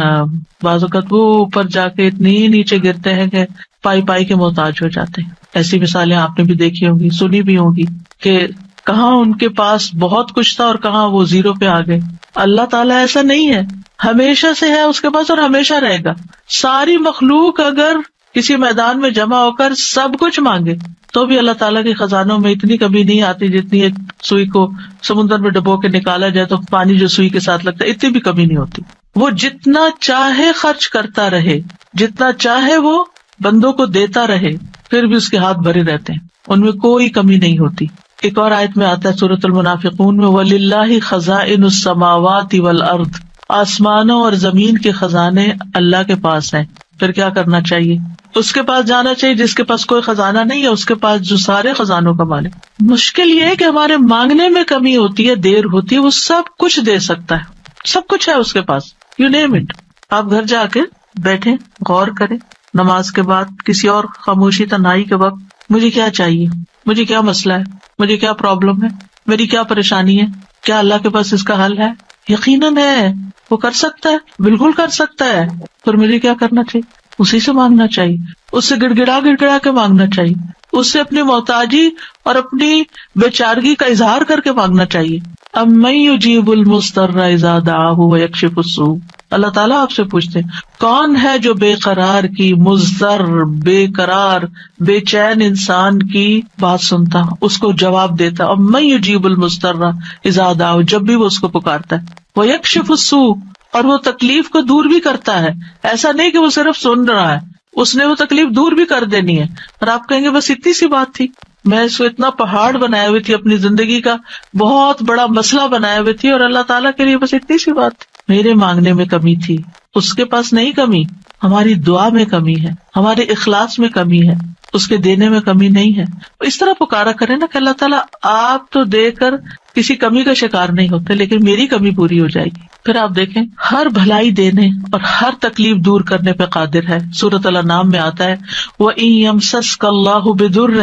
بعض اوقات وہ اوپر جا کے اتنی نیچے گرتے ہیں کہ پائی پائی کے محتاج ہو جاتے ہیں. ایسی مثالیں آپ نے بھی دیکھی ہوں گی، سنی بھی ہوگی کہ کہاں ان کے پاس بہت کچھ تھا اور کہاں وہ زیرو پہ آ گئے. اللہ تعالیٰ ایسا نہیں ہے، ہمیشہ سے ہے اس کے پاس اور ہمیشہ رہے گا. ساری مخلوق اگر کسی میدان میں جمع ہو کر سب کچھ مانگے تو بھی اللہ تعالیٰ کے خزانوں میں اتنی کمی نہیں آتی جتنی ایک سوئی کو سمندر میں ڈبو کے نکالا جائے تو پانی جو سوئی کے ساتھ لگتا ہے اتنی بھی کمی نہیں ہوتی. وہ جتنا چاہے خرچ کرتا رہے، جتنا چاہے وہ بندوں کو دیتا رہے، پھر بھی اس کے ہاتھ بھرے رہتے ہیں، ان میں کوئی کمی نہیں ہوتی. ایک اور آیت میں آتا ہے سورۃ المنافقون میں، وَلِلَّهِ خَزَائِنُ السَّمَاوَاتِ وَالْأَرْضِ، آسمانوں اور زمین کے خزانے اللہ کے پاس ہیں. پھر کیا کرنا چاہیے؟ اس کے پاس جانا چاہیے جس کے پاس کوئی خزانہ نہیں ہے، اس کے پاس جو سارے خزانوں کا مالک. مشکل یہ ہے کہ ہمارے مانگنے میں کمی ہوتی ہے، دیر ہوتی ہے. وہ سب کچھ دے سکتا ہے، سب کچھ ہے اس کے پاس، یو نیم اٹ. آپ گھر جا کے بیٹھیں، غور کریں، نماز کے بعد کسی اور خاموشی تنہائی کے وقت مجھے کیا چاہیے، مجھے کیا مسئلہ ہے، مجھے کیا پرابلم ہے، میری کیا پریشانی ہے، کیا اللہ کے پاس اس کا حل ہے؟ یقیناً ہے، وہ کر سکتا ہے، بالکل کر سکتا ہے. پھر مجھے کیا کرنا چاہیے؟ اسی سے مانگنا چاہیے، اس سے گڑ گڑا کے مانگنا چاہیے، اس سے اپنی محتاجی اور اپنی بیچارگی کا اظہار کر کے مانگنا چاہیے. امن یجیب المضطر اذا دعاہ ویکشف السوء، اللہ تعالیٰ آپ سے پوچھتے ہیں کون ہے جو بے قرار کی، مضطر، بے قرار، بے چین انسان کی بات سنتا، اس کو جواب دیتا. امن یجیب المضطر اذا دعاہ، جب بھی وہ اس کو پکارتا ہے، ویکشف السوء، اور وہ تکلیف کو دور بھی کرتا ہے. ایسا نہیں کہ وہ صرف سن رہا ہے، اس نے وہ تکلیف دور بھی کر دینی ہے. اور آپ کہیں گے بس اتنی سی بات تھی، میں اس کو اتنا پہاڑ بنائے ہوئی تھی، اپنی زندگی کا بہت بڑا مسئلہ بنائے ہوئے تھی، اور اللہ تعالیٰ کے لیے بس اتنی سی بات تھی. میرے مانگنے میں کمی تھی، اس کے پاس نہیں کمی. ہماری دعا میں کمی ہے، ہمارے اخلاص میں کمی ہے، اس کے دینے میں کمی نہیں ہے. اس طرح پکارا کرے نا کہ اللہ تعالیٰ آپ تو دے کر کسی کمی کا شکار نہیں ہوتے، لیکن میری کمی پوری ہو جائے گی. پھر آپ دیکھیں ہر بھلائی دینے اور ہر تکلیف دور کرنے پہ قادر ہے. سورۃ الانعام میں آتا ہے وَإِن يَمْسَسْكَ اللَّهُ بِضُرٍّ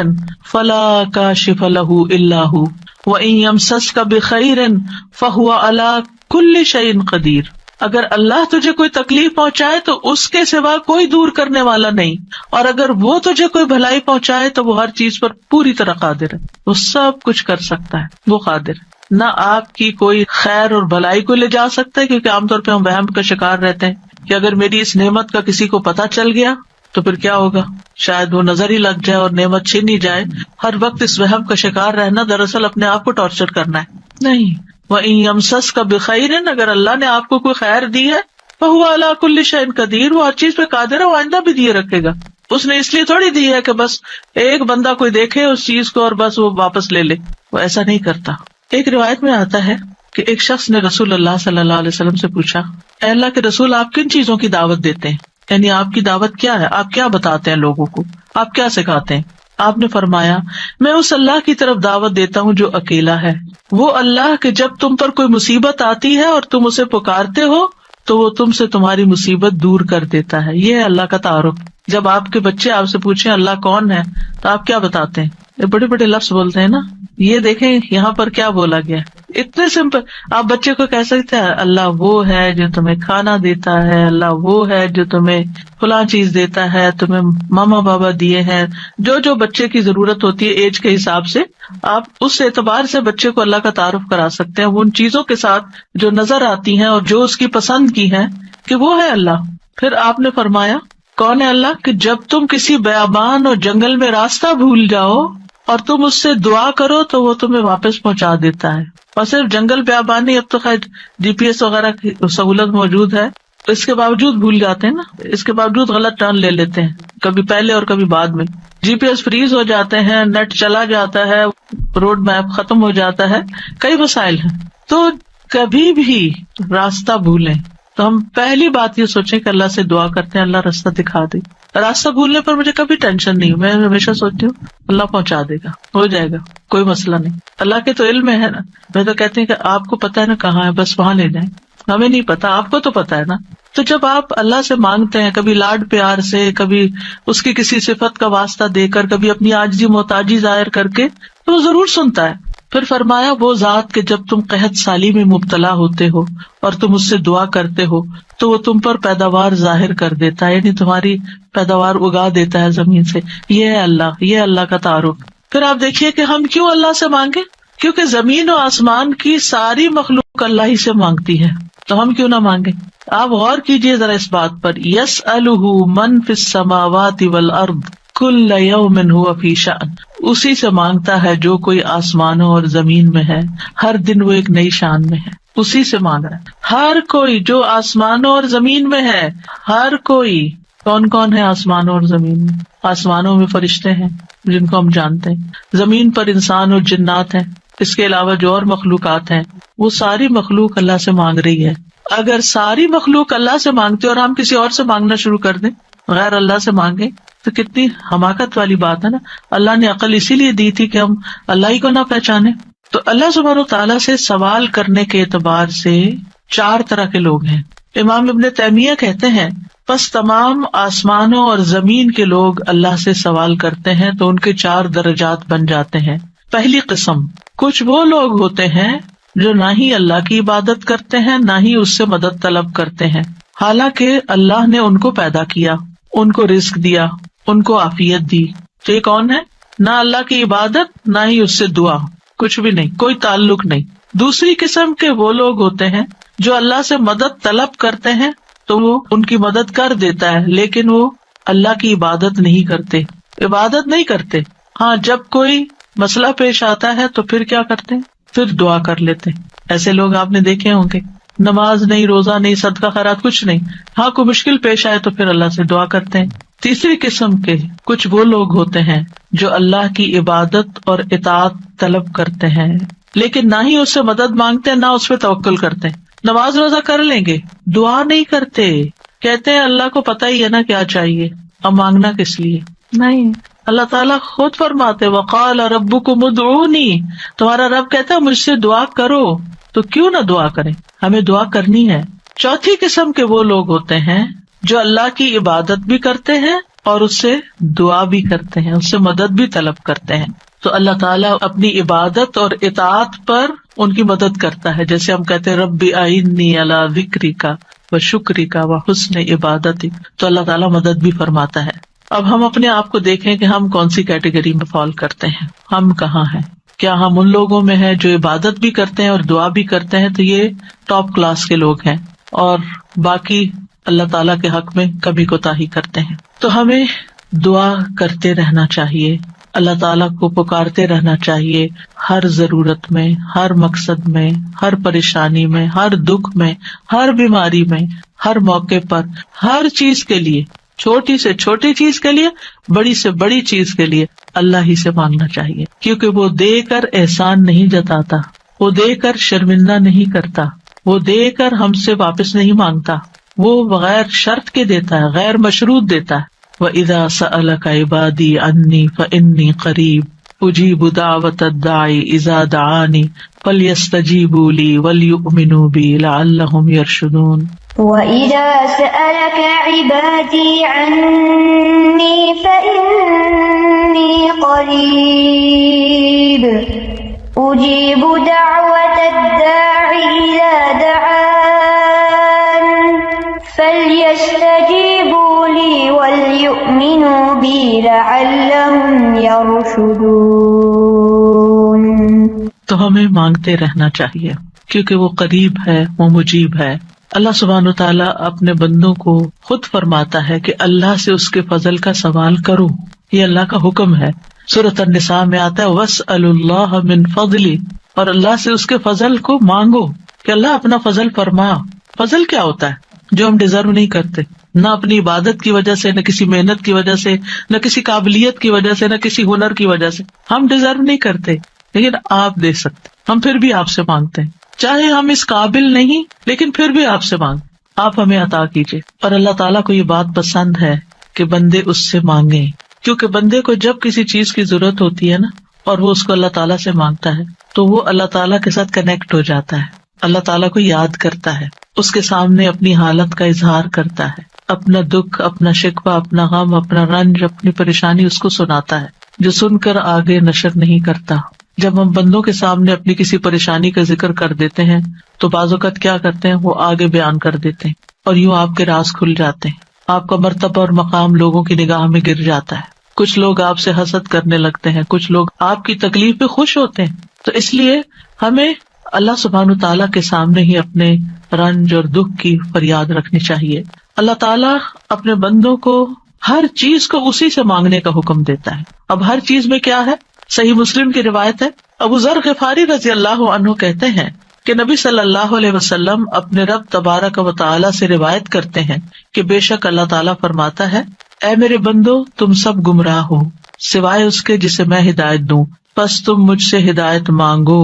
فَلَا كَاشِفَ لَهُ إِلَّا هُوَ وَإِن يَمْسَسْكَ بِخَيْرٍ فَهُوَ عَلَى كُلِّ شَيْءٍ قَدِيرٌ، اگر اللہ تجھے کوئی تکلیف پہنچائے تو اس کے سوا کوئی دور کرنے والا نہیں، اور اگر وہ تجھے کوئی بھلائی پہنچائے تو وہ ہر چیز پر پوری طرح قادر ہے. وہ سب کچھ کر سکتا ہے، وہ قادر ہے. نہ آپ کی کوئی خیر اور بھلائی کو لے جا سکتا ہے، کیونکہ عام طور پہ ہم وہم کا شکار رہتے ہیں کہ اگر میری اس نعمت کا کسی کو پتہ چل گیا تو پھر کیا ہوگا، شاید وہ نظر ہی لگ جائے اور نعمت چھین ہی جائے. ہر وقت اس وہم کا شکار رہنا دراصل اپنے آپ کو ٹارچر کرنا ہے. نہیں، وَإِن يَمْسَسْكَ بِخَيْرٍ، اگر اللہ نے آپ کو کوئی خیر دی ہے، فَهُوَ عَلَى كُلِّ شَيْءٍ قَدِيرٌ، وہ ہر چیز پہ قادر ہے، وہ آئندہ بھی دیے رکھے گا. اس نے اس لیے تھوڑی دی ہے کہ بس ایک بندہ کوئی دیکھے اس چیز کو اور بس وہ واپس لے لے، وہ ایسا نہیں کرتا. ایک روایت میں آتا ہے کہ ایک شخص نے رسول اللہ صلی اللہ علیہ وسلم سے پوچھا، اے اللہ کے رسول، آپ کن چیزوں کی دعوت دیتے ہیں، یعنی آپ کی دعوت کیا ہے، آپ کیا بتاتے ہیں لوگوں کو، آپ کیا سکھاتے ہیں؟ آپ نے فرمایا میں اس اللہ کی طرف دعوت دیتا ہوں جو اکیلا ہے، وہ اللہ کہ جب تم پر کوئی مصیبت آتی ہے اور تم اسے پکارتے ہو تو وہ تم سے تمہاری مصیبت دور کر دیتا ہے. یہ ہے اللہ کا تعارف. جب آپ کے بچے آپ سے پوچھیں اللہ کون ہے تو آپ کیا بتاتے ہیں؟ یہ بڑے بڑے لفظ بولتے ہیں نا. یہ دیکھیں یہاں پر کیا بولا گیا، اتنے سمپل. آپ بچے کو کہہ سکتے ہیں اللہ وہ ہے جو تمہیں کھانا دیتا ہے، اللہ وہ ہے جو تمہیں فلاں چیز دیتا ہے، تمہیں ماما بابا دیے ہیں. جو جو بچے کی ضرورت ہوتی ہے ایج کے حساب سے آپ اس اعتبار سے بچے کو اللہ کا تعارف کرا سکتے ہیں، وہ ان چیزوں کے ساتھ جو نظر آتی ہیں اور جو اس کی پسند کی ہیں کہ وہ ہے اللہ. پھر آپ نے فرمایا کون ہے اللہ کہ جب تم کسی بیابان اور جنگل میں راستہ بھول جاؤ اور تم اس سے دعا کرو تو وہ تمہیں واپس پہنچا دیتا ہے. اور صرف جنگل بیابان نہیں، اب تو خیر GPS وغیرہ کی سہولت موجود ہے، تو اس کے باوجود بھول جاتے ہیں نا، اس کے باوجود غلط ٹرن لے لیتے ہیں، کبھی پہلے اور کبھی بعد میں. GPS فریز ہو جاتے ہیں، نیٹ چلا جاتا ہے، روڈ میپ ختم ہو جاتا ہے، کئی مسائل ہیں. تو کبھی بھی راستہ بھولیں تو ہم پہلی بات یہ سوچیں کہ اللہ سے دعا کرتے ہیں اللہ راستہ دکھا دے. راستہ بھولنے پر مجھے کبھی ٹینشن نہیں، میں ہمیشہ سوچتی ہوں اللہ پہنچا دے گا، ہو جائے گا، کوئی مسئلہ نہیں. اللہ کے تو علم ہے نا. میں تو کہتی ہوں کہ آپ کو پتا ہے نا کہاں ہے، بس وہاں لے جائیں. ہمیں نہیں پتا، آپ کو تو پتا ہے نا. تو جب آپ اللہ سے مانگتے ہیں، کبھی لاڈ پیار سے، کبھی اس کی کسی صفت کا واسطہ دے کر، کبھی اپنی عاجزی محتاجی ظاہر کر کے، تو وہ ضرور سنتا ہے. پھر فرمایا وہ ذات کہ جب تم قحط سالی میں مبتلا ہوتے ہو اور تم اس سے دعا کرتے ہو تو وہ تم پر پیداوار ظاہر کر دیتا ہے، یعنی تمہاری پیداوار اگا دیتا ہے زمین سے. یہ ہے اللہ، یہ اللہ کا تعارف. پھر آپ دیکھیے کہ ہم کیوں اللہ سے مانگے، کیونکہ زمین و آسمان کی ساری مخلوق اللہ ہی سے مانگتی ہے، تو ہم کیوں نہ مانگے. آپ غور کیجئے ذرا اس بات پر، یسألہ من فی السماوات والارض کل یوم ھو فی شأن. اسی سے مانگتا ہے جو کوئی آسمانوں اور زمین میں ہے، ہر دن وہ ایک نئی شان میں ہے. اسی سے مانگ رہا ہے ہر کوئی جو آسمانوں اور زمین میں ہے، ہر کوئی. کون کون ہے آسمانوں اور زمین میں؟ آسمانوں میں فرشتے ہیں جن کو ہم جانتے ہیں، زمین پر انسان اور جنات ہیں، اس کے علاوہ جو اور مخلوقات ہیں، وہ ساری مخلوق اللہ سے مانگ رہی ہے. اگر ساری مخلوق اللہ سے مانگتے اور ہم کسی اور سے مانگنا شروع کر دیں، غیر اللہ سے مانگے، تو کتنی حماقت والی بات ہے نا. اللہ نے عقل اسی لیے دی تھی کہ ہم اللہ ہی کو نہ پہچانے. تو اللہ سبحانہ تعالیٰ سے سوال کرنے کے اعتبار سے 4 طرح کے لوگ ہیں. امام ابن تیمیہ کہتے ہیں پس تمام آسمانوں اور زمین کے لوگ اللہ سے سوال کرتے ہیں تو ان کے 4 درجات بن جاتے ہیں. پہلی قسم، کچھ وہ لوگ ہوتے ہیں جو نہ ہی اللہ کی عبادت کرتے ہیں نہ ہی اس سے مدد طلب کرتے ہیں، حالانکہ اللہ نے ان کو پیدا کیا، ان کو رزق دیا، ان کو عافیت دی. تو یہ کون ہے؟ نہ اللہ کی عبادت نہ ہی اس سے دعا، کچھ بھی نہیں، کوئی تعلق نہیں. دوسری قسم کے وہ لوگ ہوتے ہیں جو اللہ سے مدد طلب کرتے ہیں تو وہ ان کی مدد کر دیتا ہے، لیکن وہ اللہ کی عبادت نہیں کرتے. عبادت نہیں کرتے، ہاں جب کوئی مسئلہ پیش آتا ہے تو پھر کیا کرتے ہیں؟ پھر دعا کر لیتے. ایسے لوگ آپ نے دیکھے ہوں گے، نماز نہیں، روزہ نہیں، صدقہ خیرات کچھ نہیں، ہاں کوئی مشکل پیش آئے تو پھر اللہ سے دعا کرتے ہیں. تیسری قسم کے کچھ وہ لوگ ہوتے ہیں جو اللہ کی عبادت اور اطاعت طلب کرتے ہیں لیکن نہ ہی اس سے مدد مانگتے ہیں نہ اس پہ توکل کرتے ہیں. نماز روزہ کر لیں گے، دعا نہیں کرتے، کہتے ہیں اللہ کو پتہ ہی ہے نا کیا چاہیے، اب مانگنا کس لیے. نہیں، اللہ تعالیٰ خود فرماتے وقال ربکم ادعونی، تمہارا رب کہتا ہے مجھ سے دعا کرو، تو کیوں نہ دعا کریں، ہمیں دعا کرنی ہے. چوتھی قسم کے وہ لوگ ہوتے ہیں جو اللہ کی عبادت بھی کرتے ہیں اور اس سے دعا بھی کرتے ہیں، اس سے مدد بھی طلب کرتے ہیں. تو اللہ تعالیٰ اپنی عبادت اور اطاعت پر ان کی مدد کرتا ہے. جیسے ہم کہتے ہیں رب اعنی علی ذکرک و شکرک و حسن عبادتک، تو اللہ تعالیٰ مدد بھی فرماتا ہے. اب ہم اپنے آپ کو دیکھیں کہ ہم کون سی کیٹیگری میں فال کرتے ہیں، ہم کہاں ہیں. کیا ہم ان لوگوں میں ہیں جو عبادت بھی کرتے ہیں اور دعا بھی کرتے ہیں، تو یہ ٹاپ کلاس کے لوگ ہیں، اور باقی اللہ تعالیٰ کے حق میں کبھی کوتاہی کرتے ہیں. تو ہمیں دعا کرتے رہنا چاہیے، اللہ تعالیٰ کو پکارتے رہنا چاہیے، ہر ضرورت میں، ہر مقصد میں، ہر پریشانی میں، ہر دکھ میں، ہر بیماری میں، ہر موقع پر، ہر چیز کے لیے، چھوٹی سے چھوٹی چیز کے لیے، بڑی سے بڑی چیز کے لیے اللہ ہی سے مانگنا چاہیے. کیونکہ وہ دے کر احسان نہیں جتاتا، وہ دے کر شرمندہ نہیں کرتا، وہ دے کر ہم سے واپس نہیں مانگتا، وہ بغیر شرط کے دیتا ہے، غیر مشروط دیتا ہے. وَإِذَا سَأَلَكَ عِبَادِي عَنِّي فَإِنِّي قَرِيبٌ أُجِيبُ دَعْوَةَ الدَّاعِ إِذَا دَعَانِ فَلْيَسْتَجِيبُوا لِي وَلْيُؤْمِنُوا بِي لَعَلَّهُمْ يَرْشُدُونَ. وَإِذَا سَأَلَكَ عِبَادِي عَنِّي فَإِنِّي قَرِيبٌ أُجِيبُ دَعْوَةَ الدَّاعِ إِذَا دَعَانِ فَلْيَسْتَجِيبُوا لِي وَلْيُؤْمِنُوا بِي لَعَلَّهُمْ يَرْشُدُونَ. تو ہمیں مانگتے رہنا چاہیے کیونکہ وہ قریب ہے، وہ مجیب ہے. اللہ سبحانہ و تعالیٰ اپنے بندوں کو خود فرماتا ہے کہ اللہ سے اس کے فضل کا سوال کرو، یہ اللہ کا حکم ہے. سورۃ النساء میں آتا ہے وَاسْأَلُوا اللَّهَ مِن فَضْلِهِ، اور اللہ سے اس کے فضل کو مانگو کہ اللہ اپنا فضل فرما. فضل کیا ہوتا ہے؟ جو ہم ڈیزرو نہیں کرتے، نہ اپنی عبادت کی وجہ سے، نہ کسی محنت کی وجہ سے، نہ کسی قابلیت کی وجہ سے، نہ کسی ہنر کی وجہ سے. ہم ڈیزرو نہیں کرتے لیکن آپ دے سکتے. ہم پھر بھی آپ سے مانگتے ہیں، چاہے ہم اس قابل نہیں لیکن پھر بھی آپ سے مانگ، آپ ہمیں عطا کیجیے. اور اللہ تعالیٰ کو یہ بات پسند ہے کہ بندے اس سے مانگیں، کیونکہ بندے کو جب کسی چیز کی ضرورت ہوتی ہے نا اور وہ اس کو اللہ تعالیٰ سے مانگتا ہے تو وہ اللہ تعالیٰ کے ساتھ کنیکٹ ہو جاتا ہے، اللہ تعالیٰ کو یاد کرتا ہے، اس کے سامنے اپنی حالت کا اظہار کرتا ہے، اپنا دکھ، اپنا شکوہ، اپنا غم، اپنا رنج، اپنی پریشانی اس کو سناتا ہے، جو سن کر آگے نشر نہیں کرتا. جب ہم بندوں کے سامنے اپنی کسی پریشانی کا ذکر کر دیتے ہیں تو بعض اوقات کیا کرتے ہیں، وہ آگے بیان کر دیتے ہیں اور یوں آپ کے راز کھل جاتے ہیں، آپ کا مرتبہ اور مقام لوگوں کی نگاہ میں گر جاتا ہے. کچھ لوگ آپ سے حسد کرنے لگتے ہیں، کچھ لوگ آپ کی تکلیف پہ خوش ہوتے ہیں. تو اس لیے ہمیں اللہ سبحانہ تعالیٰ کے سامنے ہی اپنے رنج اور دکھ کی فریاد رکھنی چاہیے. اللہ تعالیٰ اپنے بندوں کو ہر چیز کو اسی سے مانگنے کا حکم دیتا ہے. اب ہر چیز میں کیا ہے؟ صحیح مسلم کی روایت ہے، ابو ذر غفاری رضی اللہ عنہ کہتے ہیں کہ نبی صلی اللہ علیہ وسلم اپنے رب تبارک و تعالیٰ سے روایت کرتے ہیں کہ بے شک اللہ تعالیٰ فرماتا ہے، اے میرے بندو تم سب گمراہ ہو سوائے اس کے جسے میں ہدایت دوں، پس تم مجھ سے ہدایت مانگو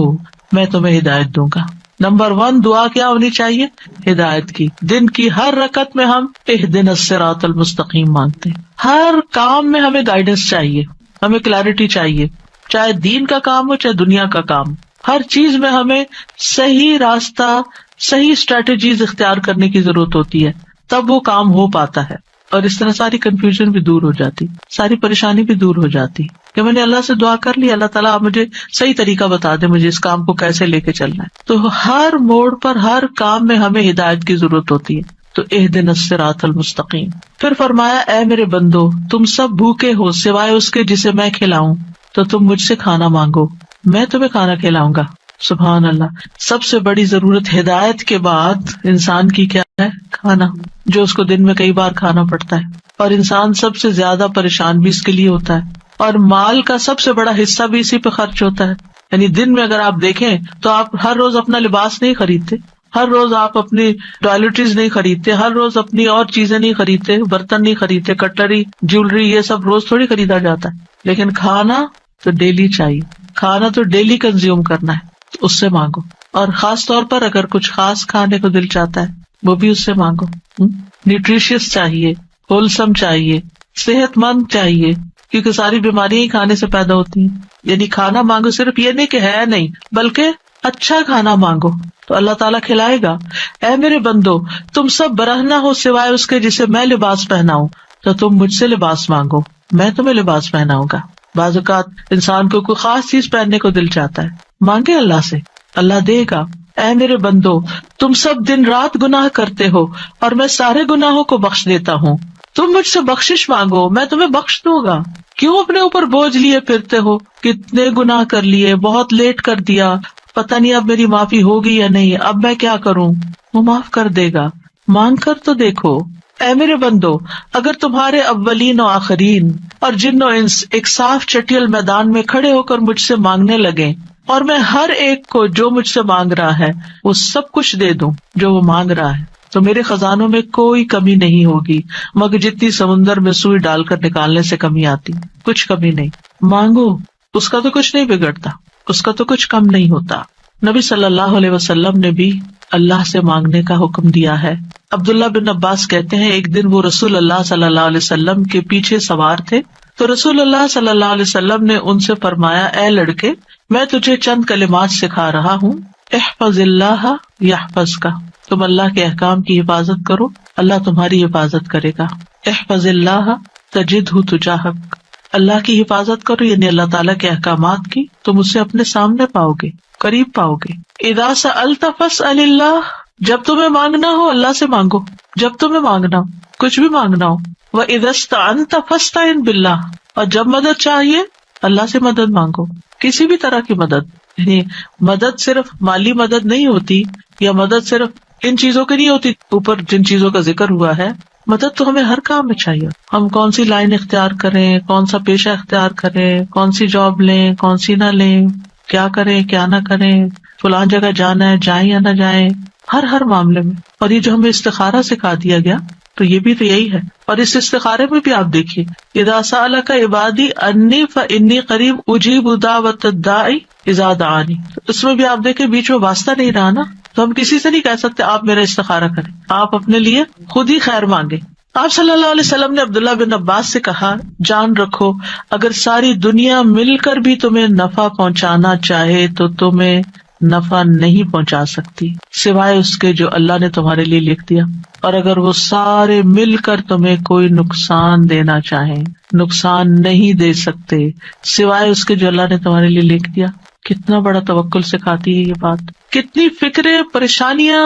میں تمہیں ہدایت دوں گا. نمبر 1 دعا کیا ہونی چاہیے؟ ہدایت کی. دن کی ہر رکعت میں ہم اہدنا الصراط المستقیم مانگتے ہیں. ہر کام میں ہمیں گائیڈنس چاہیے، ہمیں کلیرٹی چاہیے، چاہے دین کا کام ہو چاہے دنیا کا کام. ہر چیز میں ہمیں صحیح راستہ، صحیح اسٹریٹجیز اختیار کرنے کی ضرورت ہوتی ہے، تب وہ کام ہو پاتا ہے. اور اس طرح ساری کنفیوژن بھی دور ہو جاتی، ساری پریشانی بھی دور ہو جاتی کہ میں نے اللہ سے دعا کر لی، اللہ تعالیٰ آپ مجھے صحیح طریقہ بتا دے، مجھے اس کام کو کیسے لے کے چلنا ہے. تو ہر موڑ پر، ہر کام میں ہمیں ہدایت کی ضرورت ہوتی ہے. تو اہدنا الصراط المستقیم. پھر فرمایا، اے میرے بندو تم سب بھوکے ہو سوائے اس کے جسے میں کھلاؤں، تو تم مجھ سے کھانا مانگو میں تمہیں کھانا کھلاؤں گا. سبحان اللہ. سب سے بڑی ضرورت ہدایت کے بعد انسان کی کیا ہے؟ کھانا، جو اس کو دن میں کئی بار کھانا پڑتا ہے. اور انسان سب سے زیادہ پریشان بھی اس کے لیے ہوتا ہے، اور مال کا سب سے بڑا حصہ بھی اسی پہ خرچ ہوتا ہے. یعنی دن میں اگر آپ دیکھیں تو آپ ہر روز اپنا لباس نہیں خریدتے، ہر روز آپ اپنی ٹوائلٹریز نہیں خریدتے، ہر روز اپنی اور چیزیں نہیں خریدتے، برتن نہیں خریدتے، کٹلری، جیولری، یہ سب روز تھوڑی خریدا جاتا ہے. لیکن کھانا تو ڈیلی چاہیے، کھانا تو ڈیلی کنزیوم کرنا ہے، تو اس سے مانگو. اور خاص طور پر اگر کچھ خاص کھانے کو دل چاہتا ہے وہ بھی اس سے مانگو. نیوٹریشیس چاہیے، ہولسم چاہیے، صحت مند چاہیے، کیونکہ ساری بیماریاں ہی کھانے سے پیدا ہوتی ہیں. یعنی کھانا مانگو، صرف یہ نہیں کہ ہے نہیں، بلکہ اچھا کھانا مانگو تو اللہ تعالیٰ کھلائے گا. اے میرے بندو تم سب برہنہ ہو سوائے اس کے جسے میں لباس پہناؤں، تو تم مجھ سے لباس مانگو میں تمہیں لباس پہناؤں گا. بعض اوقات انسان کو کوئی خاص چیز پہننے کو دل چاہتا ہے، مانگے اللہ سے، اللہ دے گا. اے میرے بندو تم سب دن رات گناہ کرتے ہو اور میں سارے گناہوں کو بخش دیتا ہوں، تم مجھ سے بخشش مانگو میں تمہیں بخش دوں گا. کیوں اپنے اوپر بوجھ لیے پھرتے ہو؟ کتنے گناہ کر لیے، بہت لیٹ کر دیا، پتہ نہیں اب میری معافی ہوگی یا نہیں، اب میں کیا کروں؟ وہ معاف کر دے گا، مانگ کر تو دیکھو. اے میرے بندو اگر تمہارے اولین و آخرین اور جن و انس ایک صاف چٹیل میدان میں کھڑے ہو کر مجھ سے مانگنے لگے اور میں ہر ایک کو جو مجھ سے مانگ رہا ہے وہ سب کچھ دے دوں جو وہ مانگ رہا ہے، تو میرے خزانوں میں کوئی کمی نہیں ہوگی مگر جتنی سمندر میں سوئی ڈال کر نکالنے سے کمی آتی، کچھ کمی نہیں. مانگو، اس کا تو کچھ نہیں بگڑتا، اس کا تو کچھ کم نہیں ہوتا. نبی صلی اللہ علیہ وسلم نے بھی اللہ سے مانگنے کا حکم دیا ہے عبداللہ بن عباس کہتے ہیں ایک دن وہ رسول اللہ صلی اللہ علیہ وسلم کے پیچھے سوار تھے تو رسول اللہ صلی اللہ علیہ وسلم نے ان سے فرمایا، اے لڑکے، میں تجھے چند کلمات سکھا رہا ہوں، احفظ اللہ یحفظک، تم اللہ کے احکام کی حفاظت کرو، اللہ تمہاری حفاظت کرے گا۔ احفظ اللہ تجدہ تجاہک، اللہ کی حفاظت کرو یعنی اللہ تعالیٰ کے احکامات کی، تم اسے اپنے سامنے پاؤ گے، قریب پاؤ گے۔ اذا سألت فاسأل اللہ، جب تمہیں مانگنا ہو اللہ سے مانگو، جب تمہیں مانگنا ہو، کچھ بھی مانگنا ہو۔ وَإِذَا اسْتَعَنْتَ فَاسْتَعِنْ بِاللَّهِ، اور جب مدد چاہیے اللہ سے مدد مانگو، کسی بھی طرح کی مدد، یعنی مدد صرف مالی مدد نہیں ہوتی، یا مدد صرف ان چیزوں کی نہیں ہوتی اوپر جن چیزوں کا ذکر ہوا ہے، مدد تو ہمیں ہر کام میں چاہیے۔ ہم کون سی لائن اختیار کریں، کون سا پیشہ اختیار کریں، کون سی جاب لیں، کون سی نہ لیں، کیا کریں کیا نہ کریں، فلاں جگہ جانا ہے جائیں یا نہ جائیں، ہر معاملے میں۔ اور یہ جو ہمیں استخارہ سکھا دیا گیا تو یہ بھی تو یہی ہے۔ اور اس استخارے میں بھی آپ دیکھیے، اذا سألک عبادی انی فانی قریب اجیب دعوت الداعی اذا دعانی، اس میں بھی آپ دیکھیں بیچ میں واسطہ نہیں رہا نا، تو ہم کسی سے نہیں کہہ سکتے آپ میرا استخارہ کریں، آپ اپنے لیے خود ہی خیر مانگے۔ آپ صلی اللہ علیہ وسلم نے عبداللہ بن عباس سے کہا، جان رکھو اگر ساری دنیا مل کر بھی تمہیں نفع پہنچانا چاہے تو تمہیں نفع نہیں پہنچا سکتی سوائے اس کے جو اللہ نے تمہارے لیے لکھ دیا، اور اگر وہ سارے مل کر تمہیں کوئی نقصان دینا چاہیں نقصان نہیں دے سکتے سوائے اس کے جو اللہ نے تمہارے لیے لکھ دیا۔ کتنا بڑا توکل سکھاتی ہے یہ بات، کتنی فکریں پریشانیاں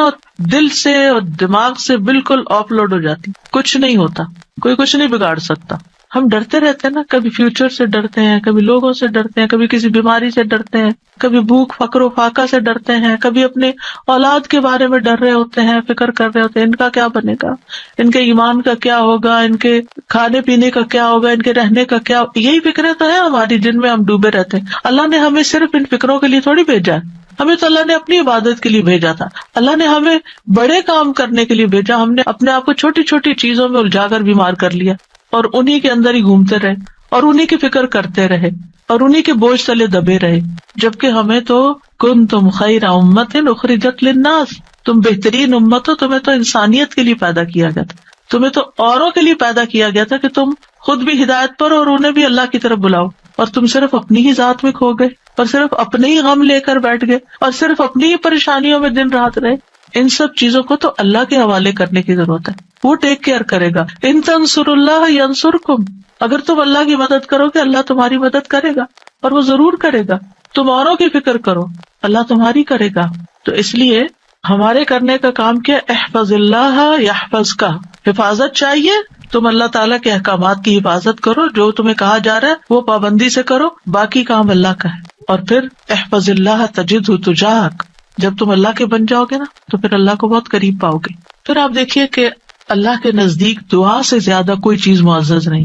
دل سے اور دماغ سے بالکل آف لوڈ ہو جاتی، کچھ نہیں ہوتا، کوئی کچھ نہیں بگاڑ سکتا۔ ہم ڈرتے رہتے ہیں نا، کبھی فیوچر سے ڈرتے ہیں، کبھی لوگوں سے ڈرتے ہیں، کبھی کسی بیماری سے ڈرتے ہیں، کبھی بھوک فقر و فاقہ سے ڈرتے ہیں، کبھی اپنے اولاد کے بارے میں ڈر رہے ہوتے ہیں، فکر کر رہے ہوتے ہیں ان کا کیا بنے گا، ان کے ایمان کا کیا ہوگا، ان کے کھانے پینے کا کیا ہوگا، ان کے رہنے کا کیا، یہی فکریں تو ہیں ہماری جن میں ہم ڈوبے رہتے ہیں۔ اللہ نے ہمیں صرف ان فکروں کے لیے تھوڑی بھیجا ہے، ہمیں تو اللہ نے اپنی عبادت کے لیے بھیجا تھا، اللہ نے ہمیں بڑے کام کرنے کے لیے بھیجا، ہم نے اپنے آپ کو چھوٹی چھوٹی چیزوں میں الجھا کر بیمار کر لیا اور انہی کے اندر ہی گھومتے رہے اور انہی کی فکر کرتے رہے اور انہی کے بوجھ تلے دبے رہے، جبکہ ہمیں تو کنتم خیر امۃ اخرجت للناس، تم بہترین امت ہو، تمہیں تو انسانیت کے لیے پیدا کیا گیا تھا، تمہیں تو اوروں کے لیے پیدا کیا گیا تھا کہ تم خود بھی ہدایت پر اور انہیں بھی اللہ کی طرف بلاؤ، اور تم صرف اپنی ہی ذات میں کھو گئے اور صرف اپنے ہی غم لے کر بیٹھ گئے اور صرف اپنی ہی پریشانیوں میں دن رات رہے۔ ان سب چیزوں کو تو اللہ کے حوالے کرنے کی ضرورت ہے، وہ ٹیک کیئر کرے گا۔ ان تنصروا اللہ ینصرکم، اگر تم اللہ کی مدد کرو گے اللہ تمہاری مدد کرے گا، اور وہ ضرور کرے گا۔ تم اوروں کی فکر کرو اللہ تمہاری کرے گا۔ تو اس لیے ہمارے کرنے کا کام کیا، احفظ اللہ یحفظک، حفاظت چاہیے، تم اللہ تعالیٰ کے احکامات کی حفاظت کرو، جو تمہیں کہا جا رہا ہے وہ پابندی سے کرو، باقی کام اللہ کا ہے۔ اور پھر احفظ اللہ تجدہ تجاہک، جب تم اللہ کے بن جاؤ گے نا تو پھر اللہ کو بہت قریب پاؤ گے۔ پھر آپ دیکھیے کہ اللہ کے نزدیک دعا سے زیادہ کوئی چیز معزز نہیں۔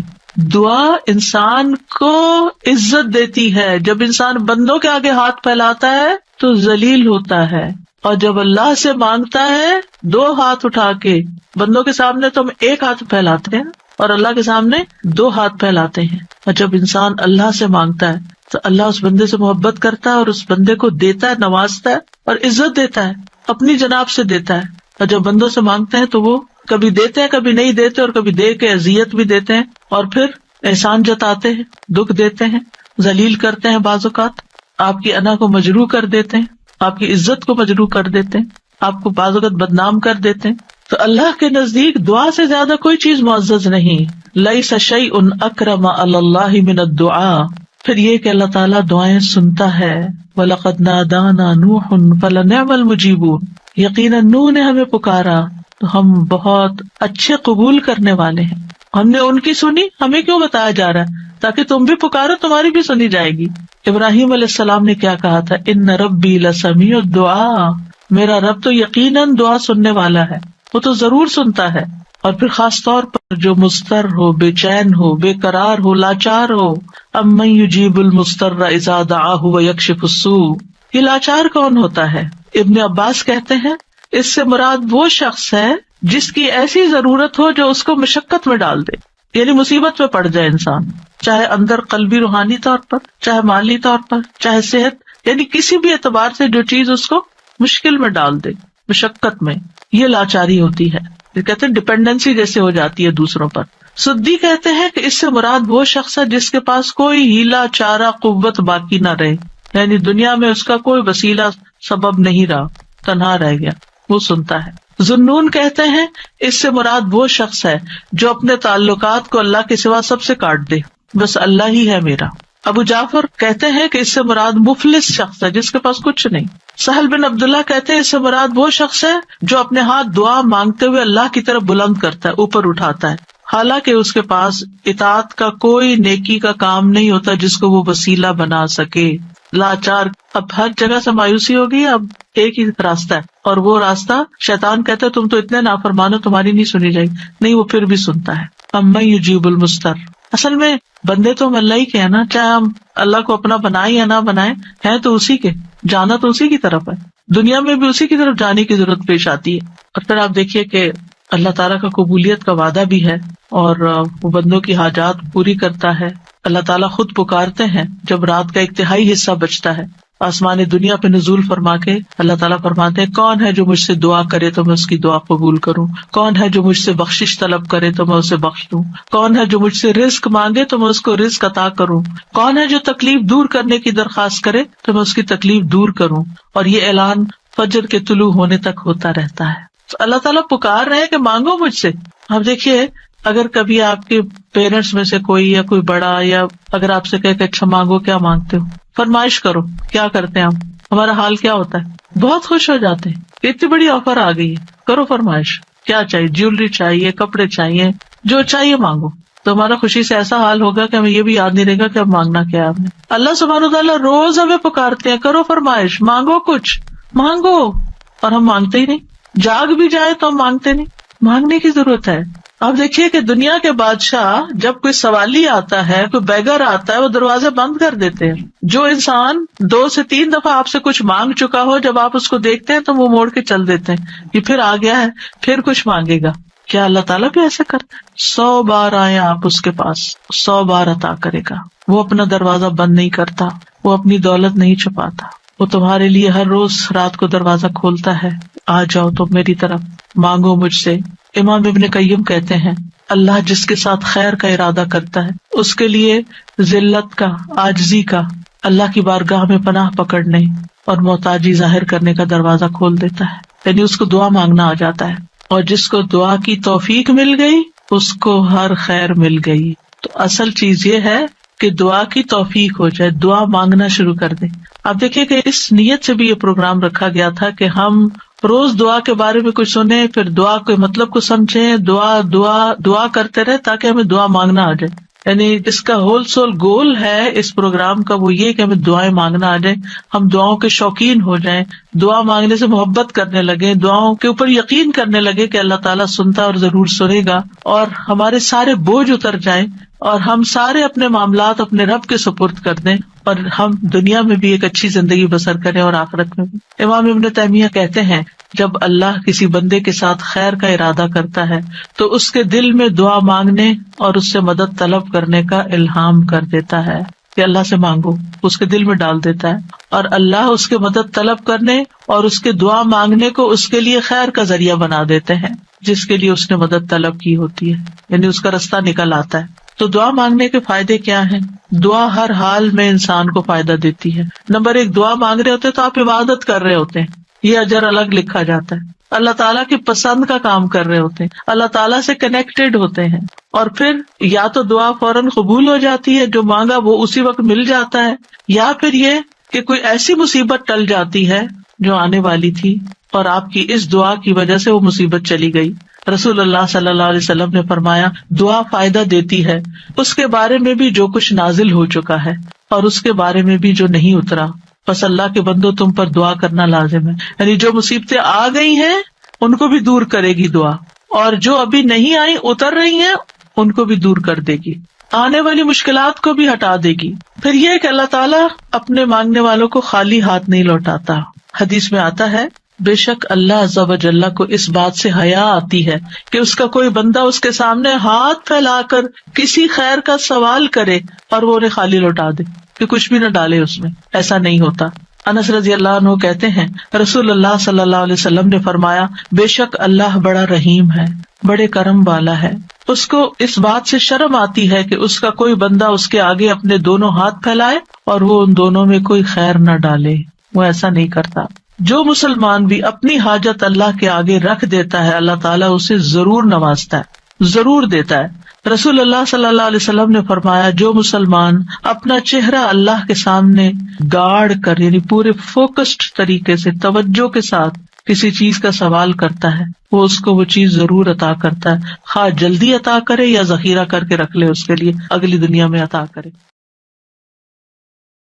دعا انسان کو عزت دیتی ہے، جب انسان بندوں کے آگے ہاتھ پھیلاتا ہے تو ذلیل ہوتا ہے، اور جب اللہ سے مانگتا ہے دو ہاتھ اٹھا کے، بندوں کے سامنے تو ہم ایک ہاتھ پھیلاتے ہیں اور اللہ کے سامنے دو ہاتھ پھیلاتے ہیں، اور جب انسان اللہ سے مانگتا ہے تو اللہ اس بندے سے محبت کرتا ہے اور اس بندے کو دیتا ہے، نوازتا ہے اور عزت دیتا ہے، اپنی جناب سے دیتا ہے۔ اور جب بندوں سے مانگتے ہیں تو وہ کبھی دیتے ہیں کبھی نہیں دیتے، اور کبھی دے کے اذیت بھی دیتے ہیں، اور پھر احسان جتاتے ہیں، دکھ دیتے ہیں، ذلیل کرتے ہیں، بعض اوقات آپ کی انا کو مجروح کر دیتے ہیں، آپ کی عزت کو مجروح کر دیتے ہیں، آپ کو بعض اوقات بدنام کر دیتے ہیں۔ تو اللہ کے نزدیک دعا سے زیادہ کوئی چیز معزز نہیں۔ لیس شیء اکرم علی اللہ من الدعاء، پھر یہ کہ اللہ تعالیٰ دعائیں سنتا ہے۔ وَلَقَدْ نَادَانَا نُوحٌ فَلَنِعْمَ الْمُجِيبُونَ، یقیناً نوح نے ہمیں پکارا تو ہم بہت اچھے قبول کرنے والے ہیں۔ ہم نے ان کی سنی، ہمیں کیوں بتایا جا رہا ہے؟ تاکہ تم بھی پکارو، تمہاری بھی سنی جائے گی۔ ابراہیم علیہ السلام نے کیا کہا تھا، ان ربی لسمیع الدعاء، میرا رب تو یقیناً دعا سننے والا ہے، وہ تو ضرور سنتا ہے۔ اور پھر خاص طور پر جو مضطر ہو، بے چین ہو، بے قرار ہو، لاچار ہو، امن یجیب المضطر اذا دعاہ ویکشف السوء، یہ لاچار کون ہوتا ہے؟ ابن عباس کہتے ہیں اس سے مراد وہ شخص ہے جس کی ایسی ضرورت ہو جو اس کو مشقت میں ڈال دے، یعنی مصیبت میں پڑ جائے انسان، چاہے اندر قلبی روحانی طور پر، چاہے مالی طور پر، چاہے صحت، یعنی کسی بھی اعتبار سے جو چیز اس کو مشکل میں ڈال دے، مشقت میں، یہ لاچاری ہوتی ہے۔ کہتے ہیں ڈپینڈنسی جیسے ہو جاتی ہے دوسروں پر. سدی کہتے ہیں کہ اس سے مراد وہ شخص ہے جس کے پاس کوئی ہیلا چارہ قوت باقی نہ رہے، یعنی دنیا میں اس کا کوئی وسیلہ سبب نہیں رہا، تنہا رہ گیا، وہ سنتا ہے. ذنون کہتے ہیں اس سے مراد وہ شخص ہے جو اپنے تعلقات کو اللہ کے سوا سب سے کاٹ دے، بس اللہ ہی ہے میرا. ابو جعفر کہتے ہیں کہ اس سے مراد مفلس شخص ہے جس کے پاس کچھ نہیں. سہل بن عبداللہ کہتے ہیں اس سے مراد وہ شخص ہے جو اپنے ہاتھ دعا مانگتے ہوئے اللہ کی طرف بلند کرتا ہے، اوپر اٹھاتا ہے، حالانکہ اس کے پاس اطاعت کا کوئی نیکی کا کام نہیں ہوتا جس کو وہ وسیلہ بنا سکے. لاچار. اب ہر جگہ سے مایوسی ہوگی، اب ایک ہی راستہ ہے، اور وہ راستہ شیطان کہتا ہے تم تو اتنے نافرمان ہو، تمہاری نہیں سنی جائے گی. نہیں، وہ پھر بھی سنتا ہے. اما یجیب المضطر. اصل میں بندے تو ہم اللہ ہی کے ہیں نا، چاہے ہم اللہ کو اپنا بنائیں یا نہ بنائیں، ہیں تو اسی کے، جانا تو اسی کی طرف ہے، دنیا میں بھی اسی کی طرف جانے کی ضرورت پیش آتی ہے. اور پھر آپ دیکھیے کہ اللہ تعالیٰ کا قبولیت کا وعدہ بھی ہے اور وہ بندوں کی حاجات پوری کرتا ہے. اللہ تعالیٰ خود پکارتے ہیں جب رات کا ایک تہائی حصہ بچتا ہے، آسمان دنیا پہ نزول فرما کے اللہ تعالیٰ فرماتے ہیں کون ہے جو مجھ سے دعا کرے تو میں اس کی دعا قبول کروں، کون ہے جو مجھ سے بخشش طلب کرے تو میں اسے بخش دوں، کون ہے جو مجھ سے رزق مانگے تو میں اس کو رزق عطا کروں، کون ہے جو تکلیف دور کرنے کی درخواست کرے تو میں اس کی تکلیف دور کروں. اور یہ اعلان فجر کے طلوع ہونے تک ہوتا رہتا ہے. تو اللہ تعالیٰ پکار رہے ہیں کہ مانگو مجھ سے. اب دیکھیے اگر کبھی آپ کے پیرنٹس میں سے کوئی یا کوئی بڑا یا اگر آپ سے کہے کہ اچھا مانگو، کیا مانگتے ہو، فرمائش کرو، کیا کرتے ہیں ہمارا حال کیا ہوتا ہے؟ بہت خوش ہو جاتے ہیں، اتنی بڑی آفر آ گئی ہے، کرو فرمائش، کیا چاہیے، جیولری چاہیے، کپڑے چاہیے، جو چاہیے مانگو. تو ہمارا خوشی سے ایسا حال ہوگا کہ ہمیں یہ بھی یاد نہیں رہے گا کہ اب مانگنا کیا ہے آپ نے. اللہ سبحانہ وتعالیٰ روز ہمیں پکارتے ہیں کرو فرمائش، مانگو، کچھ مانگو، اور ہم مانگتے ہی نہیں. جاگ بھی جائے تو ہم مانگتے نہیں. مانگنے کی ضرورت ہے. آپ دیکھیے کہ دنیا کے بادشاہ جب کوئی سوالی آتا ہے، کوئی بیگر آتا ہے، وہ دروازے بند کر دیتے ہیں. جو انسان 2 سے 3 دفعہ آپ سے کچھ مانگ چکا ہو، جب آپ اس کو دیکھتے ہیں تو وہ موڑ کے چل دیتے ہیں، یہ پھر آ گیا ہے، پھر کچھ مانگے گا. کیا اللہ تعالیٰ بھی ایسے کرتا ہے؟ 100 بار آئے آپ اس کے پاس، 100 بار عطا کرے گا. وہ اپنا دروازہ بند نہیں کرتا، وہ اپنی دولت نہیں چھپاتا، وہ تمہارے لیے ہر روز رات کو دروازہ کھولتا ہے. آ جاؤ تم میری طرف، مانگو مجھ سے. امام ابن قیم کہتے ہیں اللہ جس کے ساتھ خیر کا ارادہ کرتا ہے اس کے لیے ذلت کا، عاجزی کا، اللہ کی بارگاہ میں پناہ پکڑنے اور محتاجی ظاہر کرنے کا دروازہ کھول دیتا ہے، یعنی اس کو دعا مانگنا آ جاتا ہے. اور جس کو دعا کی توفیق مل گئی اس کو ہر خیر مل گئی. تو اصل چیز یہ ہے کہ دعا کی توفیق ہو جائے، دعا مانگنا شروع کر دیں. آپ دیکھیں کہ اس نیت سے بھی یہ پروگرام رکھا گیا تھا کہ ہم روز دعا کے بارے میں کچھ سنیں، پھر دعا کے مطلب کو سمجھیں، دعا دعا دعا کرتے رہے تاکہ ہمیں دعا مانگنا آ جائے. یعنی اس کا ہول سول گول ہے اس پروگرام کا وہ یہ کہ ہمیں دعائیں مانگنا آ جائیں، ہم دعاؤں کے شوقین ہو جائیں، دعا مانگنے سے محبت کرنے لگے، دعاؤں کے اوپر یقین کرنے لگے کہ اللہ تعالیٰ سنتا اور ضرور سنے گا، اور ہمارے سارے بوجھ اتر جائیں اور ہم سارے اپنے معاملات اپنے رب کے سپرد کر دیں، اور ہم دنیا میں بھی ایک اچھی زندگی بسر کریں اور آخرت میں بھی. امام ابن تیمیہ کہتے ہیں جب اللہ کسی بندے کے ساتھ خیر کا ارادہ کرتا ہے تو اس کے دل میں دعا مانگنے اور اس سے مدد طلب کرنے کا الہام کر دیتا ہے کہ اللہ سے مانگو، اس کے دل میں ڈال دیتا ہے، اور اللہ اس کے مدد طلب کرنے اور اس کے دعا مانگنے کو اس کے لیے خیر کا ذریعہ بنا دیتے ہیں جس کے لیے اس نے مدد طلب کی ہوتی ہے، یعنی اس کا رستہ نکل آتا ہے. تو دعا مانگنے کے فائدے کیا ہیں؟ دعا ہر حال میں انسان کو فائدہ دیتی ہے. نمبر 1، دعا مانگ رہے ہوتے تو آپ عبادت کر رہے ہوتے ہیں، یہ اجر الگ لکھا جاتا ہے. اللہ تعالیٰ کی پسند کا کام کر رہے ہوتے ہیں، اللہ تعالیٰ سے کنیکٹڈ ہوتے ہیں، اور پھر یا تو دعا فوراً قبول ہو جاتی ہے، جو مانگا وہ اسی وقت مل جاتا ہے، یا پھر یہ کہ کوئی ایسی مصیبت ٹل جاتی ہے جو آنے والی تھی اور آپ کی اس دعا کی وجہ سے وہ مصیبت چلی گئی. رسول اللہ صلی اللہ علیہ وسلم نے فرمایا دعا فائدہ دیتی ہے اس کے بارے میں بھی جو کچھ نازل ہو چکا ہے اور اس کے بارے میں بھی جو نہیں اترا. بس اللہ کے بندو تم پر دعا کرنا لازم ہے، یعنی جو مصیبتیں آ گئی ہیں ان کو بھی دور کرے گی دعا، اور جو ابھی نہیں آئی اتر رہی ہیں ان کو بھی دور کر دے گی، آنے والی مشکلات کو بھی ہٹا دے گی. پھر یہ کہ اللہ تعالیٰ اپنے مانگنے والوں کو خالی ہاتھ نہیں لوٹاتا. حدیث میں آتا ہے بے شک اللہ عز و جل کو اس بات سے حیا آتی ہے کہ اس کا کوئی بندہ اس کے سامنے ہاتھ پھیلا کر کسی خیر کا سوال کرے اور وہ انہیں خالی لوٹا دے، کہ کچھ بھی نہ ڈالے اس میں. ایسا نہیں ہوتا. انس رضی اللہ عنہ کہتے ہیں رسول اللہ صلی اللہ علیہ وسلم نے فرمایا بے شک اللہ بڑا رحیم ہے، بڑے کرم والا ہے، اس کو اس بات سے شرم آتی ہے کہ اس کا کوئی بندہ اس کے آگے اپنے دونوں ہاتھ پھیلائے اور وہ ان دونوں میں کوئی خیر نہ ڈالے، وہ ایسا نہیں کرتا۔ جو مسلمان بھی اپنی حاجت اللہ کے آگے رکھ دیتا ہے اللہ تعالیٰ اسے ضرور نوازتا ہے، ضرور دیتا ہے۔ رسول اللہ صلی اللہ علیہ وسلم نے فرمایا جو مسلمان اپنا چہرہ اللہ کے سامنے گاڑ کر یعنی پورے فوکسڈ طریقے سے توجہ کے ساتھ کسی چیز کا سوال کرتا ہے وہ اس کو وہ چیز ضرور عطا کرتا ہے، خواہ جلدی عطا کرے یا ذخیرہ کر کے رکھ لے، اس کے لیے اگلی دنیا میں عطا کرے۔